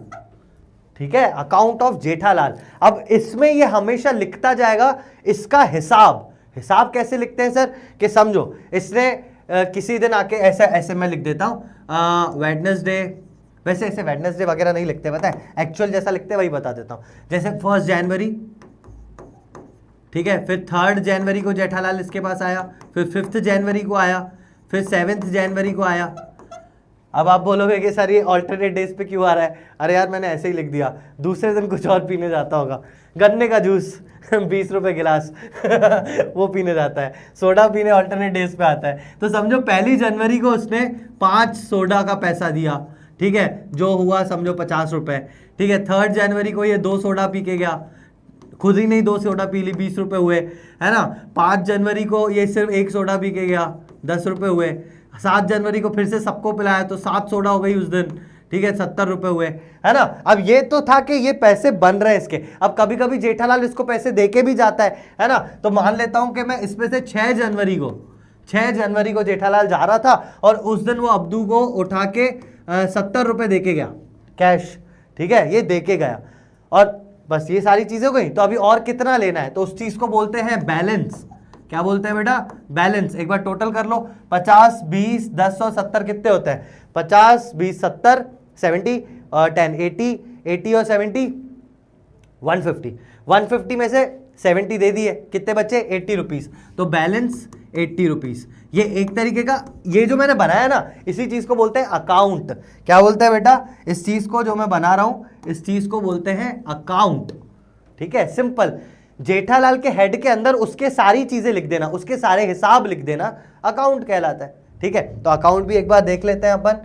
ठीक है, अकाउंट ऑफ जेठालाल। अब इसमें ये हमेशा लिखता जाएगा इसका हिसाब। हिसाब कैसे लिखते हैं सर, कि समझो इसने किसी दिन आके ऐसा ऐसे मैं लिख देता हूँ वेडनेसडे, वैसे ऐसे वेडनेसडे वगैरह नहीं लिखते, पता है, एक्चुअल जैसा लिखते हैं वही बता देता हूँ। जैसे 1 जनवरी, ठीक है, फिर 3 जनवरी को जेठालाल इसके पास आया, फिर 5 जनवरी को आया, फिर 7 जनवरी को आया। अब आप बोलोगे कि सर ये ऑल्टरनेट डेज पे क्यों आ रहा है? अरे यार मैंने ऐसे ही लिख दिया, दूसरे दिन कुछ और पीने जाता होगा, गन्ने का जूस 20 रुपए गिलास वो पीने जाता है, सोडा पीने ऑल्टरनेट डेज पे आता है। तो समझो 1 जनवरी को उसने 5 सोडा का पैसा दिया, ठीक है, जो हुआ समझो 50 रुपए, ठीक है। 3 जनवरी को ये 2 सोडा पी के गया, खुद ही नहीं 2 सोडा पी ली, 20 रुपए हुए, है ना। 5 जनवरी को ये सिर्फ 1 सोडा पी के गया, 10 रुपए हुए। 7 जनवरी को फिर से सबको पिलाया तो 7 सोडा हो गई उस दिन, ठीक है, 70 रुपए हुए, है ना। अब ये तो था कि ये पैसे बन रहे हैं इसके। अब कभी कभी जेठालाल इसको पैसे देके भी जाता है ना। तो मान लेता हूं कि मैं इसमें से 6 जनवरी को जेठालाल जा रहा था और उस दिन वो अब्दू को उठा के 70 रुपए देके गया कैश, ठीक है, ये देके गया, और बस ये सारी चीजें हो गई। तो अभी और कितना लेना है, तो उस चीज को बोलते हैं बैलेंस। क्या बोलते हैं बेटा? बैलेंस। एक बार टोटल कर लो, 50, 20, 10 और 70 कितने होते हैं? 50, 20, 70, 70 और 10, 80 और 70, 150। 150 में से 70 दे दिए, कितने बचे? 80 रुपीज। तो बैलेंस 80 रुपीज। ये एक तरीके का, ये जो मैंने बनाया ना, इसी चीज को बोलते हैं अकाउंट। क्या बोलते हैं बेटा? इस चीज को जो मैं बना रहा हूं, इस चीज को बोलते हैं अकाउंट, ठीक है, सिंपल। जेठालाल के हेड के अंदर उसके सारी चीजें लिख देना, उसके सारे हिसाब लिख देना, अकाउंट कहलाता है, ठीक है। तो अकाउंट भी एक बार देख लेते हैं अपन।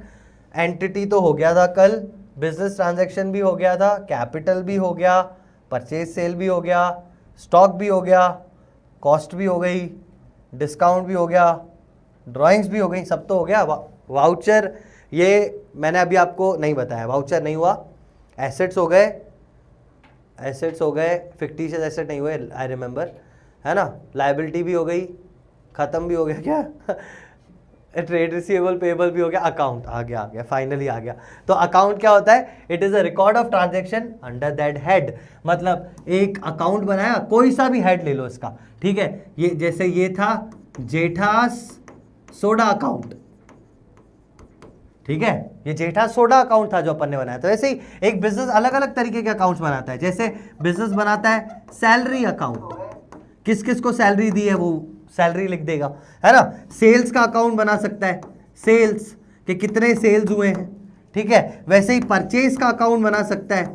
एंटिटी तो हो गया था कल, बिजनेस ट्रांजैक्शन भी हो गया था, कैपिटल भी हो गया, परचेज सेल भी हो गया, स्टॉक भी हो गया, कॉस्ट भी हो गई, डिस्काउंट भी हो गया, ड्राइंग्स भी हो गई, सब तो हो गया। वाउचर ये मैंने अभी आपको नहीं बताया, वाउचर नहीं हुआ। एसेट्स हो गए, एसेट्स हो गए, फिक्टिशियस एसेट नहीं हुए, आई रिमेंबर, है ना। लायबिलिटी भी हो गई, खत्म भी हो गया क्या ट्रेड रिसीवेबल पेबल भी हो गया, अकाउंट आ गया, फाइनली आ गया। तो अकाउंट क्या होता है? It is a record of transaction under that head. मतलब एक अकाउंट बनाया, कोई सा भी हेड ले लो इसका, ठीक है। ये जैसे ये था जेठास सोडा अकाउंट, ठीक है, ये जेठास सोडा अकाउंट था जो अपन ने बनाया। तो ऐसे ही एक बिजनेस अलग अलग तरीके के अकाउंट्स बनाता है। जैसे बिजनेस बनाता है सैलरी अकाउंट, किस किस को सैलरी दी है वो सैलरी लिख देगा, है ना। सेल्स का अकाउंट बना सकता है, सेल्स के कितने सेल्स हुए हैं, ठीक है। वैसे ही परचेज का अकाउंट बना सकता है,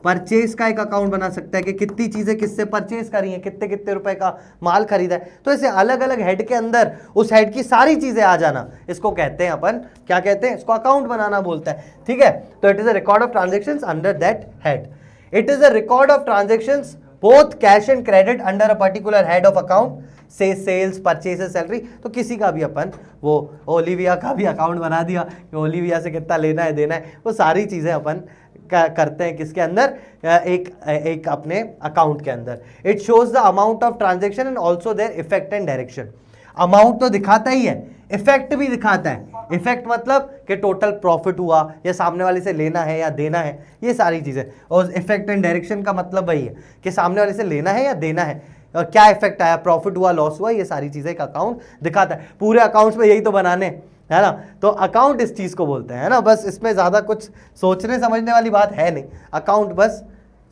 परचेज का एक अकाउंट बना सकता है कि कितनी चीजें किससे परचेज करी हैं, कितने कितने रुपए का माल खरीदा है। तो ऐसे अलग अलग हेड के अंदर उस हेड की सारी चीजें आ जाना, इसको कहते हैं अपन, क्या कहते हैं? इसको अकाउंट बनाना बोलता है, ठीक है। तो it is a record of transactions under that head. It is a record of transactions both cash and credit under a particular head of account, से सेल्स, परचेसेस, सैलरी। तो किसी का भी अपन, वो ओलिविया का भी अकाउंट बना दिया कि ओलिविया से कितना लेना है देना है, वो सारी चीजें अपन करते हैं किसके अंदर? एक अपने अकाउंट के अंदर। It shows the amount of transaction and also their effect and direction. Amount तो दिखाता ही है, इफेक्ट भी दिखाता है। इफेक्ट मतलब कि टोटल प्रॉफिट हुआ या सामने वाले से लेना है या देना है, ये सारी चीजें। और इफेक्ट एंड डायरेक्शन का मतलब वही है कि सामने वाले से लेना है या देना है, और क्या इफेक्ट आया, प्रॉफिट हुआ, लॉस हुआ, ये सारी चीजें एक अकाउंट दिखाता है। पूरे अकाउंट्स में यही तो बनाने, है ना। तो अकाउंट इस चीज को बोलते हैं, है ना। बस इसमें ज्यादा कुछ सोचने समझने वाली बात है नहीं। अकाउंट बस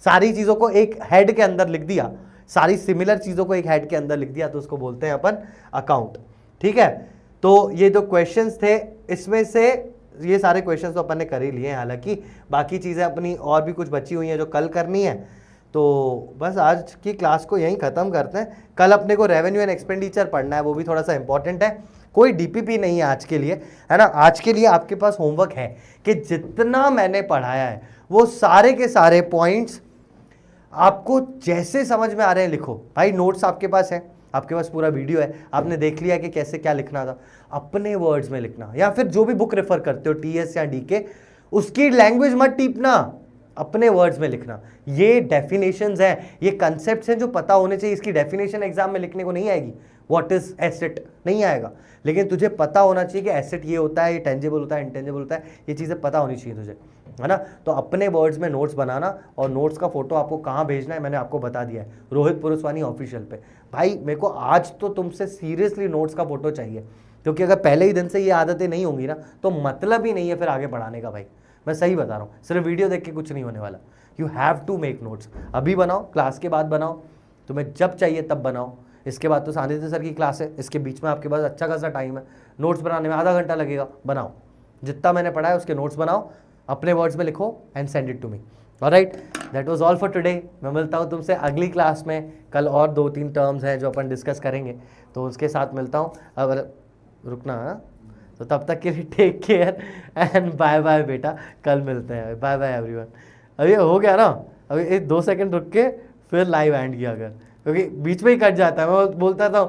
सारी चीजों को एक हेड के अंदर लिख दिया, सारी सिमिलर चीजों को एक हेड के अंदर लिख दिया, तो उसको बोलते हैं अपन अकाउंट, ठीक है। तो ये जो क्वेश्चंस थे, इसमें से ये सारे क्वेश्चंस तो अपन ने कर ही लिए हैं, हालांकि बाकी चीजें अपनी और भी कुछ बची हुई हैं जो कल करनी है। तो बस आज की क्लास को यहीं ख़त्म करते हैं। कल अपने को रेवेन्यू एंड एक्सपेंडिचर पढ़ना है, वो भी थोड़ा सा इंपॉर्टेंट है। कोई डीपीपी नहीं है आज के लिए, है ना। आज के लिए आपके पास होमवर्क है कि जितना मैंने पढ़ाया है वो सारे के सारे पॉइंट्स आपको जैसे समझ में आ रहे हैं लिखो। भाई नोट्स आपके पास है, आपके पास पूरा वीडियो है, आपने देख लिया कि कैसे क्या लिखना था। अपने वर्ड्स में लिखना, या फिर जो भी बुक रेफर करते हो टीएस या डीके, उसकी लैंग्वेज मत टीपना, अपने वर्ड्स में लिखना। ये डेफिनेशंस हैं, ये कंसेप्ट्स हैं जो पता होने चाहिए। इसकी डेफिनेशन एग्जाम में लिखने को नहीं आएगी, व्हाट इज एसेट नहीं आएगा, लेकिन तुझे पता होना चाहिए कि एसेट ये होता है, ये टेंजिबल होता है, इंटेंजिबल होता है, ये चीज़ें पता होनी चाहिए तुझे, है ना। तो अपने वर्ड्स में नोट्स बनाना, और नोट्स का फोटो आपको कहाँ भेजना है मैंने आपको बता दिया है, रोहित पुरुषवानी ऑफिशियल पे। भाई मेरे को आज तो तुमसे सीरियसली नोट्स का फोटो चाहिए, क्योंकि अगर पहले ही दिन से ये आदतें नहीं होंगी ना तो मतलब ही नहीं है फिर आगे बढ़ाने का भाई। मैं सही बता रहा हूँ, सिर्फ वीडियो देख के कुछ नहीं होने वाला। You have to make notes. अभी बनाओ, क्लास के बाद बनाओ, तुम्हें जब चाहिए तब बनाओ। इसके बाद तो सानिध्य सर की क्लास है, इसके बीच में आपके पास अच्छा खासा टाइम है। नोट्स बनाने में आधा घंटा लगेगा, बनाओ। जितना मैंने पढ़ा है उसके नोट्स बनाओ, अपने वर्ड्स में लिखो and send it to me. Alright, that was all for today. मैं मिलता हूँ तुमसे अगली क्लास में। कल और 2-3 टर्म्स हैं जो अपन डिस्कस करेंगे, तो उसके साथ मिलता हूँ। अगर रुकना है तो तब तक के लिए take care and bye bye बेटा। कल मिलते हैं, बाय बाय एवरीवन। अभी हो गया ना, अभी 2 सेकंड रुक के फिर लाइव एंड किया कर, क्योंकि बीच में ही कट जाता है। मैं बोलता था